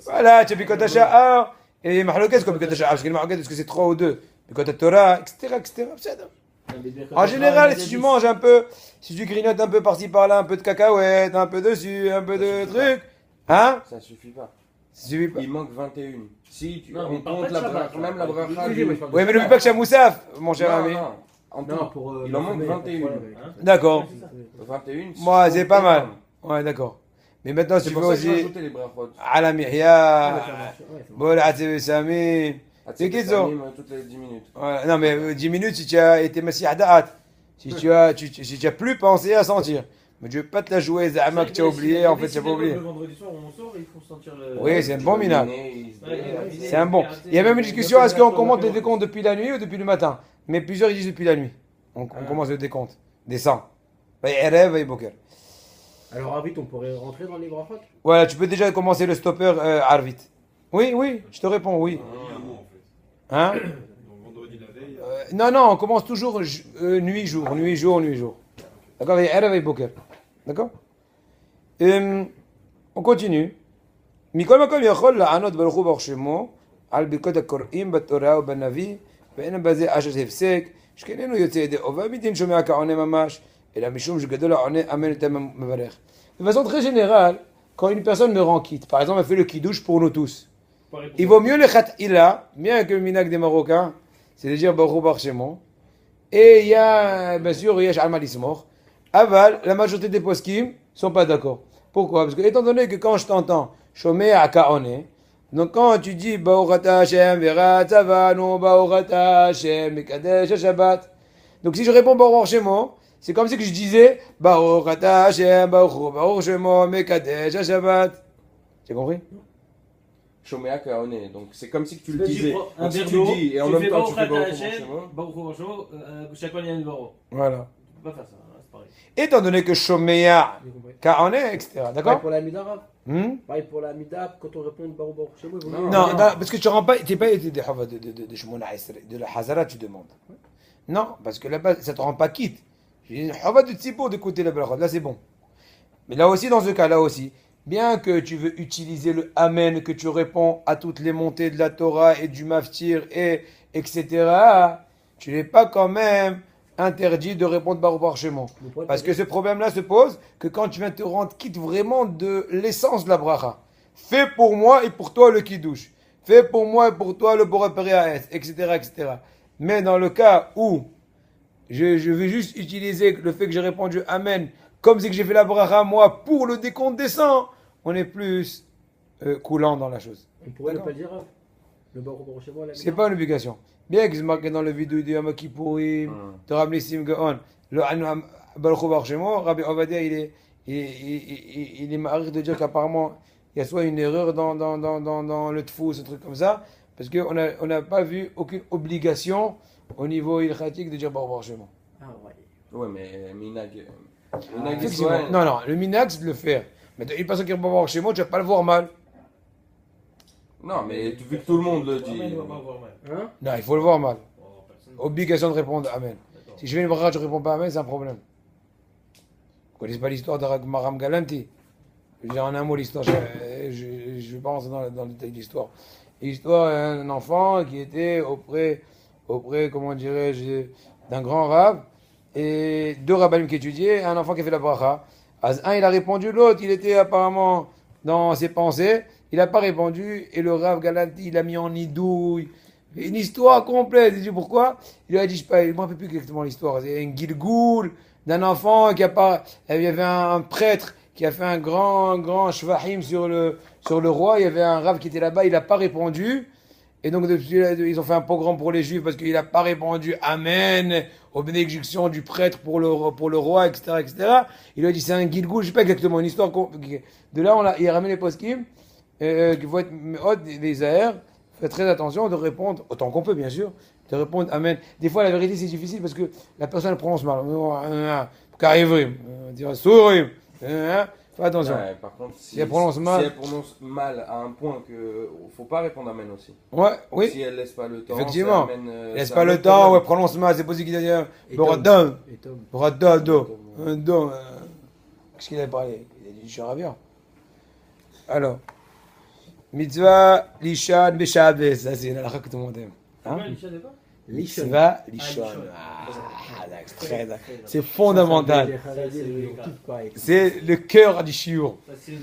Voilà, tu as Birkot HaShahar et Mahalokes comme Birkot HaShahar. Parce que le Mahalokes, est-ce que c'est 3 ou 2? Birkot HaTorah, etc. En général, si tu manges un peu, si tu grignotes un peu par-ci par-là, un peu de cacahuètes, un peu dessus, un peu de trucs, hein? Ça suffit pas. Ça suffit pas. Il manque 21. Si tu Non, mais on parle compte pas de la Shabbat, bracha, même la bracha. Oui, mais n'oublie pas que c'est un moussaf, mon cher ami. Non, en tout, Non, pour. il en manque 21. D'accord. 21. Moi, c'est pas mal. Ouais, d'accord. Mais maintenant, si C'est tu veux pour ça que j'ai aussi. rajouté les brachot. Ala Mihya, Bol Atzeb Sami. C'est qui ça? Toutes les 10 minutes. Voilà. Non, mais 10 minutes si tu as été Messi Da'at. Si tu as plus pensé à sentir. Mais je vais pas te la jouer, Zahama, que tu as oublié. En fait, tu n'as pas oublié. Le vendredi soir, on sort et il faut sentir le. Oui, c'est un bon minage. C'est C'est un bon. Il y a même une discussion, est-ce qu'on commente le décompte depuis la nuit ou depuis le matin? Mais plusieurs ils disent depuis la nuit. On commence le décompte. Des 100. Erev et Boker. Alors, vite, on pourrait rentrer dans les brachot? Voilà, tu peux déjà commencer le stopper Arvit. Oui, oui, je te réponds, oui. Hein? Non, on commence toujours nuit, jour. D'accord? Erev et Boker. D'accord? On continue. מכל מקום יכול לענות ברוך הוא ברשמו על ברכות הקוראים בתורה ובנביא ואין בזה אשת הפסק שכננו יוצא ידי אובה מדין שומע כעונה ממש אלא משום שגדול העונה אמן את המברך. De façon très générale, quand une personne me rend quitte, par exemple elle fait le kidouche pour nous tous, il vaut mieux le khat'ila, bien que le minag des Marocains, c'est de dire Baruch Hu Barshemo, et il y a bien sûr Yesh Alma Lismor, aval, la majorité des poskim sont pas d'accord. Pourquoi? Parce que étant donné que quand je t'entends Shomea Ka'one, donc quand tu dis Baruch Hashem Vera Tzavanu Baruch Hashem Mekadesh Shabbat, donc si je réponds Baruch Shemo, c'est comme si que je disais Baruch Hashem Baruch Shemo Mekadesh Shabbat. Tu as compris? Shomea Kaone, donc c'est comme si que tu le Tu disais. prends un Donc si verre tu d'eau, dis et en tu même fais temps tu fais Baruch Baruch Hashem, Hashem. Baruch Hashem, chacun il y a un numéro. Voilà. Tu peux pas faire ça, hein, c'est pareil. Étant donné que Shomea Ka'one, etc. Pareil D'accord? pour la Mida, Hmm? pareil pour la Mida, quand on répond Baruch Baruch Shemo, il vaut mieux- Non, parce que tu rends pas, t'es pas été de Shemona Esrei, de la Hazara, tu demandes. Non, parce que là-bas, ça te rend pas quitte. J'ai une Hava de Tzipo d'écouter la Brachot, là c'est bon. Mais là aussi, dans ce cas-là aussi, bien que tu veux utiliser le Amen, que tu réponds à toutes les montées de la Torah et du Maftir, et etc., tu n'es pas quand même interdit de répondre Baruch Baruch Shemo. Parce que ce problème-là se pose que quand tu viens te rendre quitte vraiment de l'essence de la bracha. Fais pour moi et pour toi le kiddush. Fais pour moi et pour toi le Boré Péréaès, etc., etc. Mais dans le cas où je vais juste utiliser le fait que j'ai répondu Amen, comme c'est que j'ai fait la bracha moi pour le décompte des 100, on est plus coulant dans la chose. On pourrait ne D'accord. pas dire le Baruch Baruch Shemo à la C'est Mida. pas une obligation. Bien que c'est marqué dans le vidéo de Yom Kippourim, de Rabbi Nissim Gaon, le Baruch Hu Baruch Shemo, Rabbi Ovadia, il est marre de dire qu'apparemment, il y a soit une erreur dans le tfou, ce truc comme ça, parce qu'on n'a pas vu aucune obligation au niveau ilchatique de dire Baruch Baruch Shemo. Ah ouais. Ouais, mais Minag. Effectivement. Non, le minag, c'est de le faire. Mais une personne qui dit Baruch Baruch Shemo, tu vas pas le voir mal. Non, mais vu que tout le monde le dit. Amen, on va voir mal. Hein? Non, il faut le voir mal. Oh, personne. Obligation de répondre Amen. D'accord. Si je fais une bracha, je ne réponds pas Amen, c'est un problème. Vous ne connaissez pas l'histoire de Maram Galanti? Je dis en un mot l'histoire, je ne vais pas rentrer dans le détail de l'histoire. L'histoire d'un enfant qui était auprès, comment dirais-je, d'un grand rab, et deux rabbinim qui étudiaient, et un enfant qui a fait la bracha. Un, il a répondu, l'autre, il était apparemment dans ses pensées, il n'a pas répondu, et le Rav Galanti, il a mis en nidouille. Une histoire complète. Il dit pourquoi? Il lui a dit, je ne me rappelle plus exactement l'histoire. C'est un gilgoul d'un enfant qui a pas. Il y avait un prêtre qui a fait un grand shvahim sur le roi. Il y avait un Rav qui était là-bas, il n'a pas répondu. Et donc, depuis là, ils ont fait un pogrom pour les Juifs parce qu'il n'a pas répondu Amen aux bénédictions du prêtre pour le roi, etc., etc. Il lui a dit c'est un Gilgoul, je ne sais pas exactement, une histoire. De là, il a ramené les poskim, qui vont être hautes, des Zahir. Faites très attention de répondre, autant qu'on peut, bien sûr, de répondre Amen. Des fois, la vérité, c'est difficile parce que la personne elle prononce mal. Karivrim, on dirait Sourim. Fais attention. Ouais, par contre, Si elle prononce mal. si elle prononce mal à un point que faut pas répondre amen aussi. Ouais, oui. Si elle laisse pas le temps, Effectivement. ça amène, Laisse ça pas le amène temps, problème. ouais, prononce mal, c'est possible qu'il a dit Et Boradam, Et Tom. Boradado, un don. Qu'est-ce qu'il a parlé? Il a dit charabia. Alors, mitzvah lishan beshabes, ça c'est la que tout le monde aime. Hein? Ouais, Lisha, c'est pas Lishon. Mitzvah lishan. Lishon. C'est fondamental. Les Haredim, ils ont tous pareil. C'est le cœur du shiur. Ça, c'est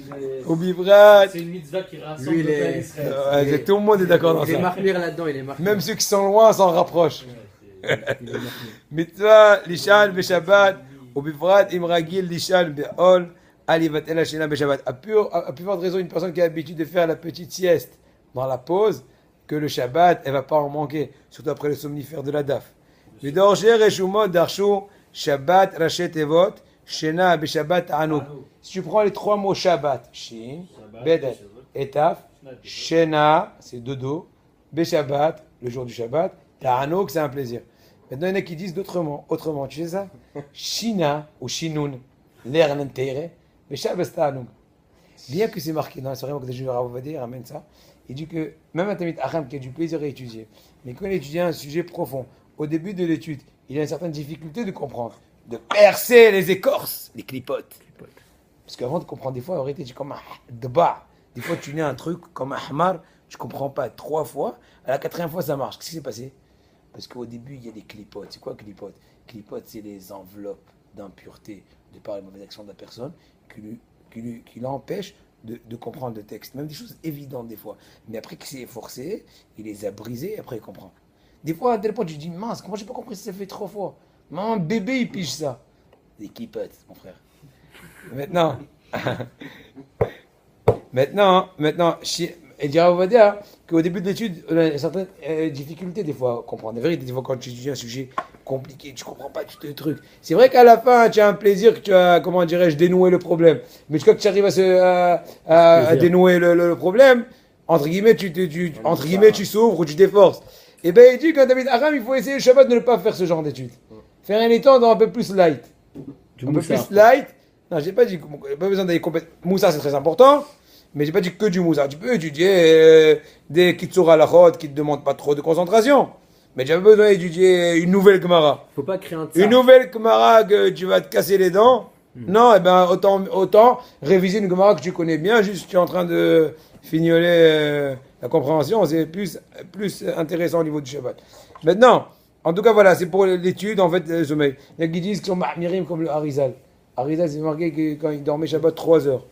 Au bivrat, une mitzvah qui rassemble Lui, il le est- peuple d'Israël. tout le monde est d'accord dans Il est ça. marqué là-dedans, il est marqué. Même ceux qui sont loin s'en rapprochent. Ouais, Il est marqué. Mitzvah lishan beshabbat, au bivrat imragil lishan be'ol, alivat el hashina beshabbat. À plus forte raison, une personne qui a l'habitude de faire la petite sieste dans la pause, que le Shabbat, elle va pas en manquer, surtout après le somnifère de la DAF. Vidorger reshumot darshu Shabbat rachet evot, shena beshabbat anuk. Si tu prends les trois mots Shabbat, shin, bedet, et taf, shena, c'est dodo, beshabbat, le jour du Shabbat, ta'anuk, c'est un plaisir. Maintenant, il y en a qui disent autrement, tu sais ça? Shina ou shinun, l'air n'enterre, beshabbat ta'anuk. Bien que c'est marqué dans la Sourate que je vais ramène ça, il dit que même un Tamid Acham qui a du plaisir à étudier, mais quand il étudie un sujet profond, au début de l'étude, il a une certaine difficulté de comprendre, de percer les écorces, les clipotes. Parce qu'avant de comprendre, des fois, en réalité, tu es comme un deba. Des fois, tu lis un truc comme un hamar, tu comprends pas 3 fois, à la 4e fois, ça marche. Qu'est-ce qui s'est passé? Parce qu'au début, il y a des clipotes. C'est quoi clipotes? Clipotes, c'est les enveloppes d'impureté de par les mauvaises actions de la personne qui l'empêchent de comprendre le texte. Même des choses évidentes des fois. Mais après qu'il s'est forcé, il les a brisées et après il comprend. Des fois, à tel point, tu te dis, mince, comment j'ai pas compris si ça fait 3 fois? Maman, bébé, il pige ça. Des clipotes, mon frère. Maintenant, et dira, on va dire qu'au début de l'étude, on a certaines difficultés des fois à comprendre. La vérité, des fois, quand tu étudies un sujet compliqué, tu comprends pas tout le truc. C'est vrai qu'à la fin, tu as un plaisir que tu as, comment dirais-je, dénoué le problème. Mais quand tu arrives à dénouer le problème, entre guillemets, tu s'ouvres ou tu t'efforces. Et ben, il dit qu'en David Aram, il faut essayer le Shabbat de ne pas faire ce genre d'études. Faire un étang un peu plus light. Un peu plus light. Non, j'ai pas dit, pas besoin d'aller complètement. Moussa, c'est très important. Mais j'ai pas dit que du Moussa. Tu peux étudier des Kitsur Halachot qui te demandent pas trop de concentration. Mais j'ai pas besoin d'étudier une nouvelle Gemara. Faut pas créer un Une nouvelle Gemara que tu vas te casser les dents. Non, et ben autant réviser une Gemara que tu connais bien. Juste tu es en train de fignoler la compréhension. C'est plus intéressant au niveau du Shabbat. Maintenant, en tout cas voilà, c'est pour l'étude en fait le sommeil. Il y a qui disent qu'ils sont mahmirim comme le Harizal. Harizal, c'est marqué que quand il dormait Shabbat 3 heures.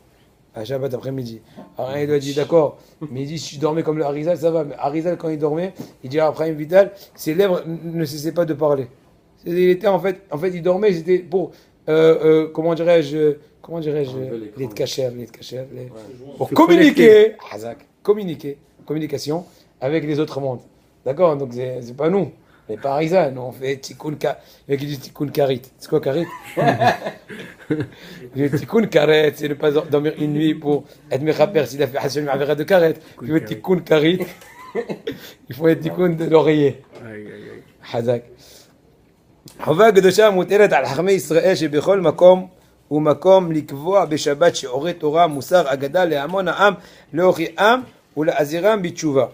À Shabbat après-midi. Alors il lui a dit d'accord, mais il dit si je dormais comme le Harizal, ça va. Mais Harizal, quand il dormait, il dit après Vital, ses lèvres ne cessaient pas de parler. Il était en fait, il dormait, c'était pour, comment dirais-je, les cacher, pour communiquer, communication avec les autres mondes. D'accord, donc c'est pas nous. Mais pas Harizal, nous on fait tikkun il y a qui disent tikkun karit. C'est quoi karit? Le tikkun karet, c'est ne pas dormir une nuit pour être mechaper s'il a fait Hassan Ma'avera de karet. Puis le tikkun karit, il faut être tikkun de l'oreiller. Hazak. חובה הקדושה מוטלת על חכמי ישראל שבכל מקום ומקום לקבוע בשבת שיעורי תורה, מוסר, אגדה להמון העם, להוקיעם ולהזהירם בתשובה.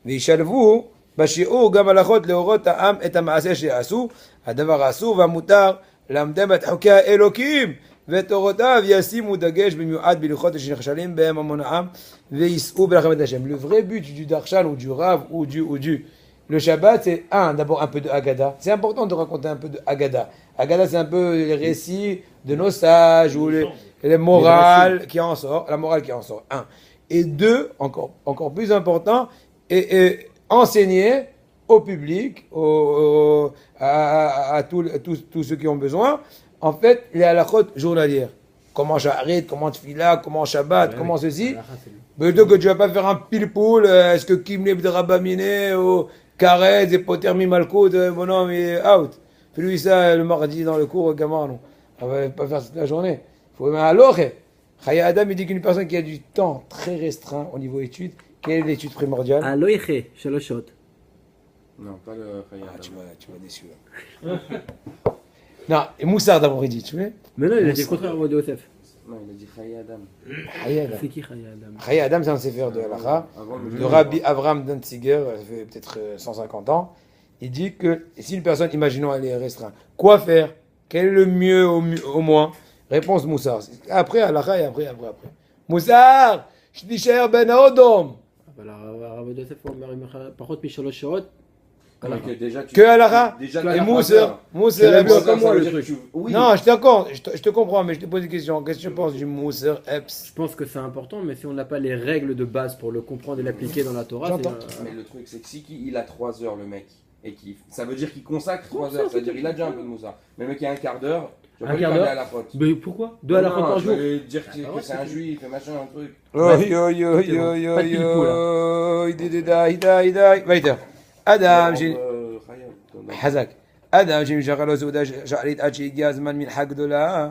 וישלבו בשיעור גם הלכות להורות העם את המעשה שיעשו, הדבר האסור והמותר, למדם את חוקי האלוקים ותורותיו, ישימו דגש במיוחד בהלכות שנכשלים בהם המון העם ויישאו ברחמת השם. Le vrai but du darshan ou du rav ou du le Shabbat, c'est d'abord un peu de Haggadah. C'est important de raconter un peu de Haggadah. Haggadah, c'est un peu les récits de nos sages ou les morales qui en sort, la morale qui en sort. 1. Et 2, encore plus important, et enseigner au public, à tous ceux qui ont besoin, en fait, les halachot journalières. Comment j'arrête, comment tefila, comment Shabbat, comment ceci. Mais donc, tu vas pas faire un pile-poule, est-ce que Kim Leb de Rabamine ou Karez et Poter Mimalkout, mon homme est out. Fais-lui ça le mardi dans le cours au gamin, non. On va pas faire toute la journée. Faut même alors. Chaya Adam, il dit qu'une personne qui a du temps très restreint au niveau études, quelle est l'étude primordiale? הלא שלוש שעות. Non, pas le Chaya Ah, Adam. tu vas déçu là. Non, et Moussard d'abord il dit, tu vois? Mais non, il a dit le contraire au Yosef. Non, il a dit Chaya Adam. Chaya Adam. C'est qui Chaya Adam? Chaya Adam, c'est un séfer de Halacha, Avant de Rabbi Avraham Danziger, ça fait peut-être 150 ans. Il dit que si une personne, imaginons, elle est restreinte, quoi faire? Quel est le mieux au moins? Réponse Moussard. Après Halacha et après. Moussard! Je dis cher Ben Odom! אבל הרב יוסף אומר, פחות משלוש שעות, déjà, Que Halacha? Déjà, Et la Moussard, l'as vu comme moi, ça veut le dire truc. que tu- Oui. Non, je te comprends, mais je te pose une question. Qu'est-ce que tu penses du Moussard Epps? je pense que c'est important, mais si on n'a pas les règles de base pour le comprendre et l'appliquer dans la Torah, J'entends. Mais le truc, c'est que si il a 3 heures, le mec, et ça veut dire qu'il consacre 3 heures, c'est-à-dire il a déjà un peu de moussa. Mais le mec, il a un quart d'heure, tu vas Un pas lui quart parler d'heure à la faute. Mais pourquoi 2 à la fois Non, par tu jour. vas lui dire que Ah ouais, c'est un c'est juif, et machin, un truc. Oi, oi, oi, C'est bon. oi, Pas de pile-poule, oi, oi, weiter. Adam, j'ai... חזק. אדם שנמשכה לו סעודה שערית עד שהגיע הזמן מנחה גדולה,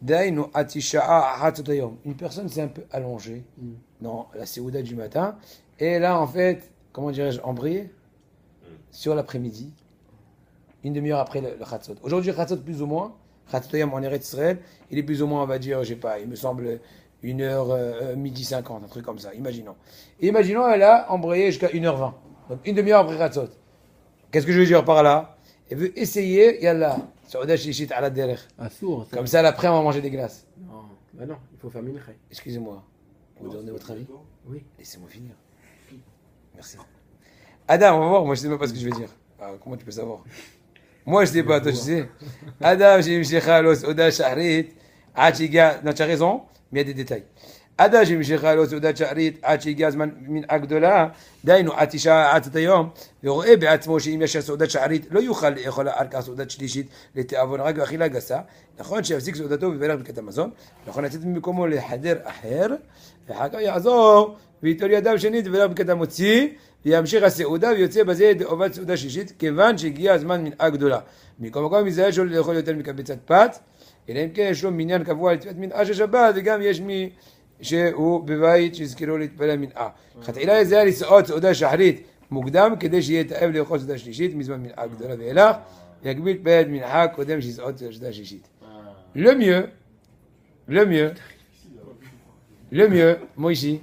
דהיינו עד שעה 11 היום. Une personne s'est un peu allongée dans la séouda du matin, et là en fait, comment dirais-je, embrayé sur l'après-midi, une demi-heure après le Chatzot. Aujourd'hui, Chatzot plus ou moins, Chatzot Yom en Eretz Israël, il est plus ou moins, on va dire, je sais pas, il me semble 1h, midi 50, un truc comme ça, imaginons. Et imaginons, elle a embrayé jusqu'à 1h20, donc une demi-heure après Chatzot. Qu'est-ce que je veux dire par là? Elle veut essayer, yallah, Saouda Shishit ala derech. Assour. Comme ça, l'après, on va manger des glaces. Non, bah non, il faut faire mincha. Excusez-moi, vous donnez votre avis? Oui. Laissez-moi finir. Merci. Adam, on va voir, moi je sais même pas ce que je vais dire. Ah, comment tu peux savoir? Moi je sais pas, toi tu sais. Adam, j'ai eu Shekhalos, Oda Shahrit, Achiga, non, tu as raison, mais il y a des détails. Adam, j'ai eu Shekhalos, Oda Shahrit, Achiga, min Agdola, דהיינו עד 9 היום, ורואה בעצמו שאם יש סעודת שערית לא יוכל לאכול ערכה סעודת שלישית לתיאבון רק ואכילה גסה, נכון שיפסיק סעודתו ויברך ברכת המזון, נכון לצאת ממקומו לחדר אחר, ואחר כך יעזור וייטול ידיו שנית ויברך ברכת המוציא, וימשיך הסעודה ויוצא בזה ידי עובד סעודה שלישית, כיוון שהגיע הזמן מנהג גדולה. מכל מקום מזהה שלא לאכול יותר מקבצת פת, אלא אם כן יש לו מניין קבוע לתפילת מנחה של שבת, וגם יש מי שהוא בבית שיזכרו להתפלל מנחה. חתילה זה היה לסעוד סעודה שחרית מוקדם כדי שיהיה תאב לאכול סעודה שלישית מזמן מנחה גדולה ואילך, יגביל פלט מנחה קודם שיסעוד סעודה שלישית. Le mieux, moi ici,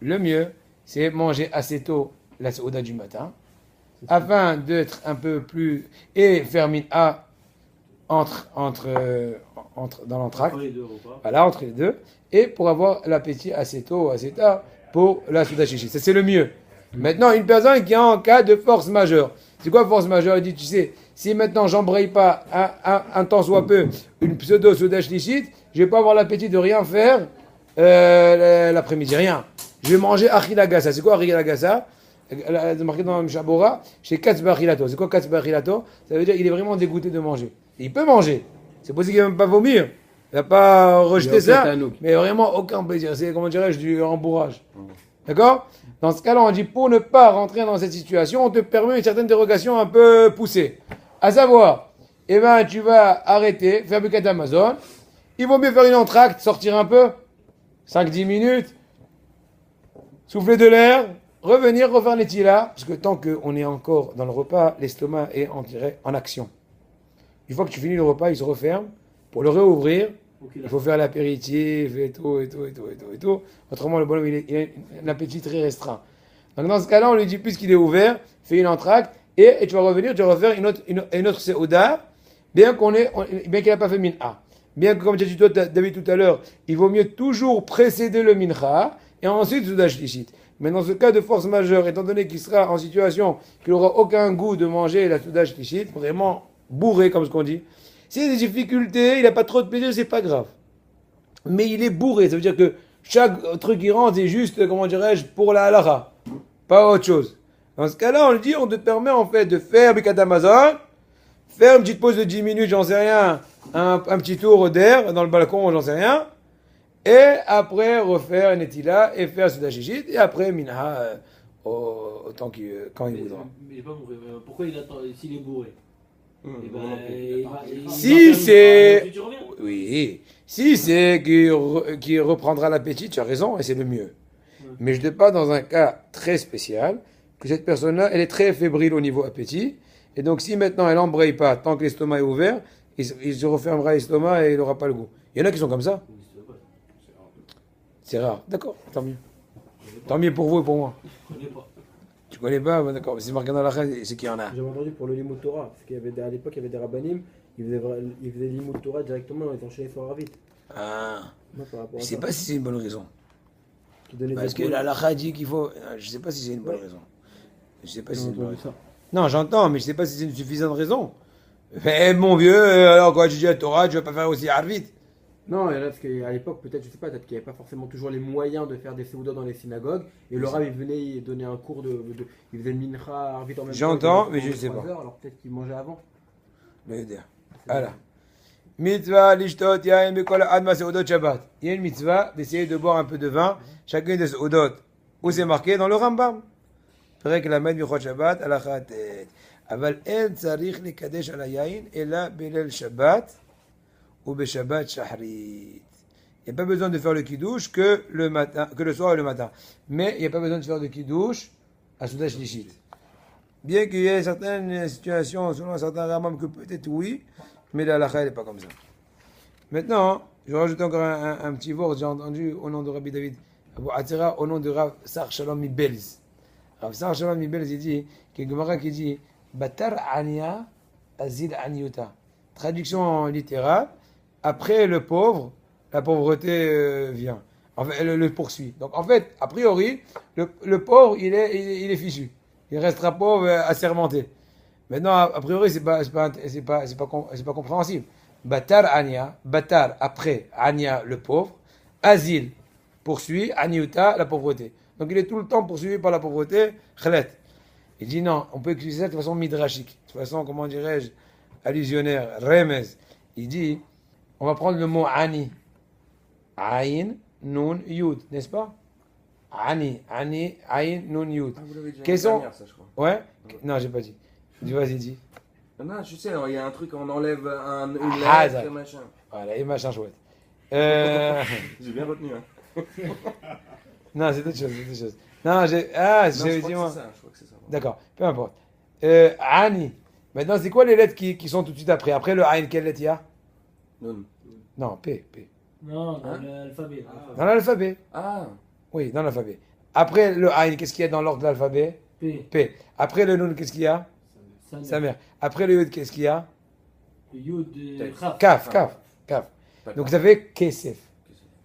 le mieux, c'est manger assez tôt la souda du matin, afin d'être un peu plus, et faire minha dans l'entracte, Entre les deux repas. voilà, entre les deux, et pour avoir l'appétit assez tôt, assez tard, pour la souda chichi. Ça, c'est le mieux. Maintenant, une personne qui est en cas de force majeure. C'est quoi force majeure? Il dit, tu sais, si maintenant j'embraye pas un temps soit peu une pseudo souda chichi, je vais pas avoir l'appétit de rien faire l'après-midi, rien. Je vais manger achilagasa. C'est quoi achilagasa? C'est marqué dans le Mishabora, chez Katzba Achilato. C'est quoi Katzba Achilato? Ça veut dire qu'il est vraiment dégoûté de manger. Et il peut manger. C'est possible qu'il ne va même pas vomir. Il ne va pas rejeter ça. Mais vraiment aucun plaisir. C'est, comment dirais-je, du rembourrage. D'accord? Dans ce cas-là, on dit pour ne pas rentrer dans cette situation, on te permet une certaine dérogation un peu poussée. À savoir, eh ben, tu vas arrêter, faire Birkat Amazon. Il vaut mieux faire une entracte, sortir un peu, 5-10 minutes, souffler de l'air, revenir, refaire Netila, parce que tant qu'on est encore dans le repas, l'estomac est en action. Une fois que tu finis le repas, il se referme. Pour le réouvrir, il faut faire l'apéritif et tout. Autrement, le bonhomme, il a un appétit très restreint. Donc dans ce cas-là, on lui dit, puisqu'il est ouvert, fais une entracte, et tu vas revenir, tu vas refaire une autre seouda, bien qu'il n'a pas fait minha. Bien que, comme tu as dit toi, David, tout à l'heure, il vaut mieux toujours précéder le mincha, et ensuite souda shlichit. Mais dans ce cas de force majeure, étant donné qu'il sera en situation qu'il n'aura aucun goût de manger la souda shlichit, vraiment bourré, comme ce qu'on dit, s'il y a des difficultés, il n'a pas trop de plaisir, c'est pas grave. Mais il est bourré, ça veut dire que chaque truc qui rentre est juste, comment dirais-je, pour la halakha, pas autre chose. Dans ce cas-là, on le dit, on te permet en fait de faire Birkat Amazon, faire une petite pause de 10 minutes, j'en sais rien, un petit tour d'air dans le balcon, j'en sais rien, Et après, refaire Netila et faire Souda Shishit. Et après, Minha, autant quand il voudra. Mais j'ai pas compris. Pourquoi il attend s'il est bourré? Eh ben, Moi non plus. il va Si faire une- c'est- ensuite, tu reviens. Oui, si c'est qu'il reprendra l'appétit, tu as raison, et c'est le mieux. Mais je ne pas dans un cas très spécial, que cette personne-là, elle est très fébrile au niveau appétit, et donc si maintenant elle n'embraye pas tant que l'estomac est ouvert, il se refermera l'estomac et il n'aura pas le goût. Il y en a qui sont comme ça. C'est rare. D'accord, tant mieux. Tant mieux pour vous et pour moi. Je connais pas. Tu connais pas, bon, d'accord, mais c'est marqué dans la chaîne, c'est qu'il y en a. J'avais entendu pour le Limoud Torah, parce qu'à l'époque, il y avait des rabbanim, ils faisaient Limoud Torah directement, ils enchaînaient sur Arvit. Ah, Moi, par rapport je à sais ça, pas si c'est une bonne raison. qui donnait Parce des que cours. la halakha dit qu'il faut. Je sais pas si c'est une bonne raison. Je sais pas si J'ai c'est une bonne entendu raison. ça. Non, j'entends, mais je sais pas si c'est une suffisante raison. Mais mon vieux, alors quand tu dis à Torah, tu vas pas faire aussi Arvit. Non, et là, parce qu'à l'époque, peut-être, je sais pas, peut-être qu'il n'y avait pas forcément toujours les moyens de faire des séoudas dans les synagogues. Et le rab, il venait il donnait un cours il faisait le mincha, Arvit en même temps. J'entends, il mais faisait je sais 3 pas. heures, alors peut-être qu'il mangeait avant. Voilà. Mitzvah lishtot yain bekol adma seudot Shabbat. Il y a une mitzvah d'essayer de boire un peu de vin, chacune des seudot. Où c'est marqué dans le Rambam. פרק ל"ד בהלכות שבת, הלכה ט'. אבל אין צריך לקדש על היין, אלא בליל שבת ובשבת שחרית. Il n'y a pas besoin de faire le kiddush que le soir et le matin. Mais il n'y a pas besoin de faire de kiddush à Souda Shlishit. Bien qu'il y ait certaines situations, selon un certain Rambam, que peut-être oui, mais la halakha n'est pas comme ça. Maintenant, je vais rajouter encore un petit word, j'ai entendu au nom de Rabbi David Abu Atira, au nom de Rav Sar Shalom Mibelz. Rav Sar Shalom Mibelz, il dit, qu'il y a une Gemara qui dit, Batar Ania Azil Aniuta. Traduction littérale, après le pauvre, la pauvreté vient. Enfin, elle le poursuit. Donc en fait, a priori, le pauvre, il est fichu. Il restera pauvre, assermenté. Maintenant, a priori, c'est pas compréhensible. Batar Ania, Batar après Ania, le pauvre, Azil poursuit, Aniuta, la pauvreté. Donc il est tout le temps poursuivi par la pauvreté, Khlet. Il dit non, on peut utiliser ça de façon midrashique, de façon, comment dirais-je, allusionnaire, remez. Il dit, on va prendre le mot Ani. Aïn, Nun, Yud, n'est-ce pas? Ani, Aïn, Nun, Yud. Ah, vous l'avez déjà Quels dit sont- dernière, ça, je crois. Ouais? Non, j'ai pas dit. Vas-y, dis. Non, je sais, il y a un truc, on enlève une Ah, lettre, d'accord. machin. Voilà, et machin chouette. J'ai bien retenu, hein. Non, c'est autre chose, c'est autre chose. Non, Non, j'avais je dit crois moi. que c'est ça, je crois que c'est ça. D'accord, peu importe. Ani. Maintenant, c'est quoi les lettres qui sont tout de suite après? Après le Aïn, quelle lettre il y a? Non. Non, P. Non, dans Hein l'alphabet. Dans l'alphabet. Ah, Oui, dans l'alphabet. Après le Aïn, qu'est-ce qu'il y a dans l'ordre de l'alphabet? P. P. Après le Nun, qu'est-ce qu'il y a? Sa mère. Après le Yud, qu'est-ce qu'il y a? Yud, Chaf. Kaf. d'accord. Donc vous avez Kesef.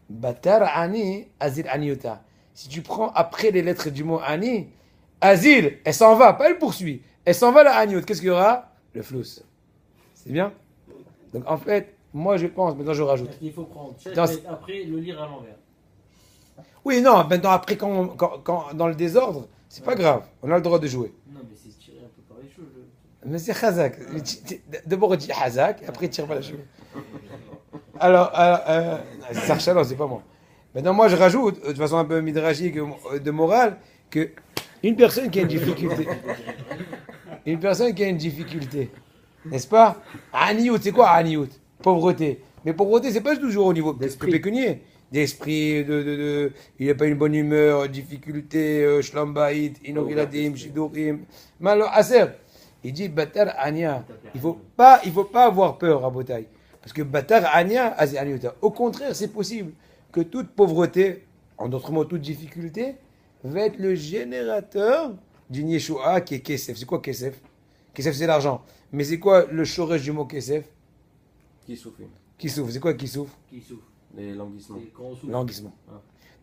Batar Ani, Azil Aniuta. Si tu prends après les lettres du mot Ani, Azil, elle s'en va, pas elle poursuit. Elle s'en va la Aniut. Qu'est-ce qu'il y aura? Le flous. C'est bien? Donc en fait, moi je pense, maintenant je rajoute. Il faut prendre chaque Dans- lettre après le lire à l'envers. Oui, non, maintenant après, quand dans le désordre, c'est pas grave. On a le droit de jouer. Non, mais c'est tiré un peu par les cheveux. Mais c'est Khazak. D'abord, tu dis Khazak, après, tu tires pas la cheveux. Alors, Sarchalon, c'est pas moi. Maintenant, moi, je rajoute, de façon un peu midrashique, de morale, que une personne qui a une difficulté, n'est-ce pas? Aniout, c'est quoi Aniout? Pauvreté. Mais pauvreté, c'est pas toujours au niveau D'esprit. pécunier. D'esprit, il n'a pas une bonne humeur, difficulté, shlambaït, inogiladim, shidurim, malo aser. Il dit Batar Ania. Il faut pas avoir peur à Botaï. Parce que Batar Ania, Azé Aniuta. Au contraire, c'est possible que toute pauvreté, en d'autres mots, toute difficulté, va être le générateur d'une Yeshua qui est Kesef. C'est quoi Kesef? Kesef, c'est l'argent. Mais c'est quoi le shoresh du mot Kesef? Qui souffle? Qui souffre? C'est quoi qui souffre? Qui souffle. Les languissements. Et quand on souffle. Languissement. Ah.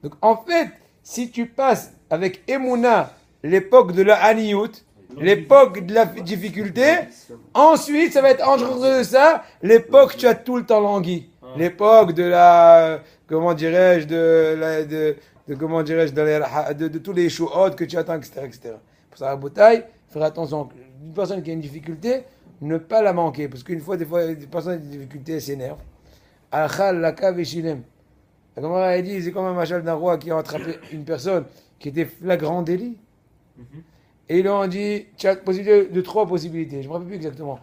Donc en fait, si tu passes avec Emouna l'époque de la Aniout, l'époque de la difficulté, ensuite ça va être entre de ça l'époque tu as tout le temps langui. L'époque de la, comment dirais-je, de tous les shows que tu attends, etc. Pour ça, à Botaï, faire attention. Une personne qui a une difficulté, ne pas la manquer. Parce qu'une fois, des personnes qui ont des difficultés, elles s'énervent. Achal laka veshilem. La Gemara a dit, c'est comme un machal d'un roi qui a attrapé une personne qui était flagrant délit. Et ils lui ont dit, tu as possibilité de 3 possibilités, je ne me rappelle plus exactement.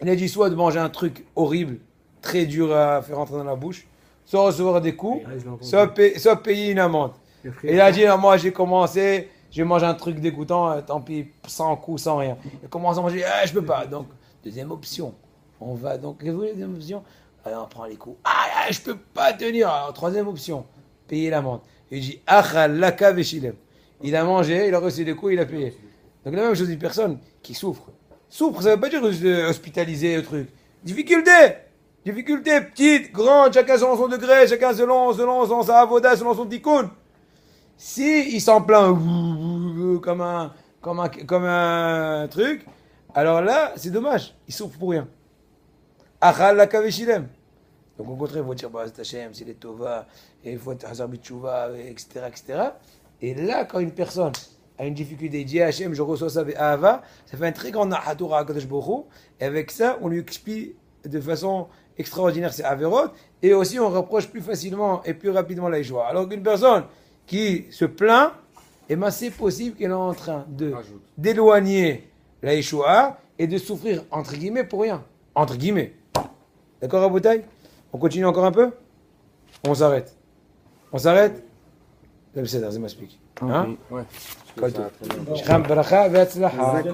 Il a dit soit de manger un truc horrible, très dur à faire rentrer dans la bouche, soit recevoir des coups, Ah, je l'ai entendu. soit payer une amende. Le frère- Et il a dit, ah, moi j'ai commencé, j'ai mangé un truc dégoûtant, tant pis, sans coup, sans rien. Il a commencé à manger, ah, je peux pas. Donc, deuxième option, on va donc, qu'est-ce que vous voulez, deuxième option? Allez, on prend les coups. Ah, je peux pas tenir. Alors, troisième option, payer l'amende. Il dit, achal laka veshilem. Il a mangé, il a reçu des coups, il a payé. Donc la même chose d'une personne qui souffre. Souffre, ça veut pas dire hospitaliser le truc. Difficulté. Difficulté petite, grande, chacun selon son degré, chacun selon sa avoda, selon son tikkun. Si il s'en plaint comme un truc, alors là, c'est dommage. Il souffre pour rien. Achal laka veshilem. Donc au contraire, il faut dire, bah, c'est Hachem, c'est les Tova, et il faut être Hazar Bitchouva, etc., etc. Et là, quand une personne a une difficulté, il dit Hachem, je reçois ça avec Ahava, ça fait un très grand Nahatoura à Kadosh Baruch Hu, et avec ça, on lui expie de façon extraordinaire ses Averot, et aussi on reproche plus facilement et plus rapidement la Yeshua. Alors qu'une personne qui se plaint, eh ben, c'est possible qu'elle est en train Rajoute. d'éloigner la Yeshua et de souffrir, entre guillemets, pour rien. Entre guillemets. D'accord, Rabotai? On continue encore un peu? On s'arrête. On s'arrête? C'est m'explique. Hein? Ouais. Kol Ça, tov. très bien. Shcham baracha ve'atzlacha. Zak-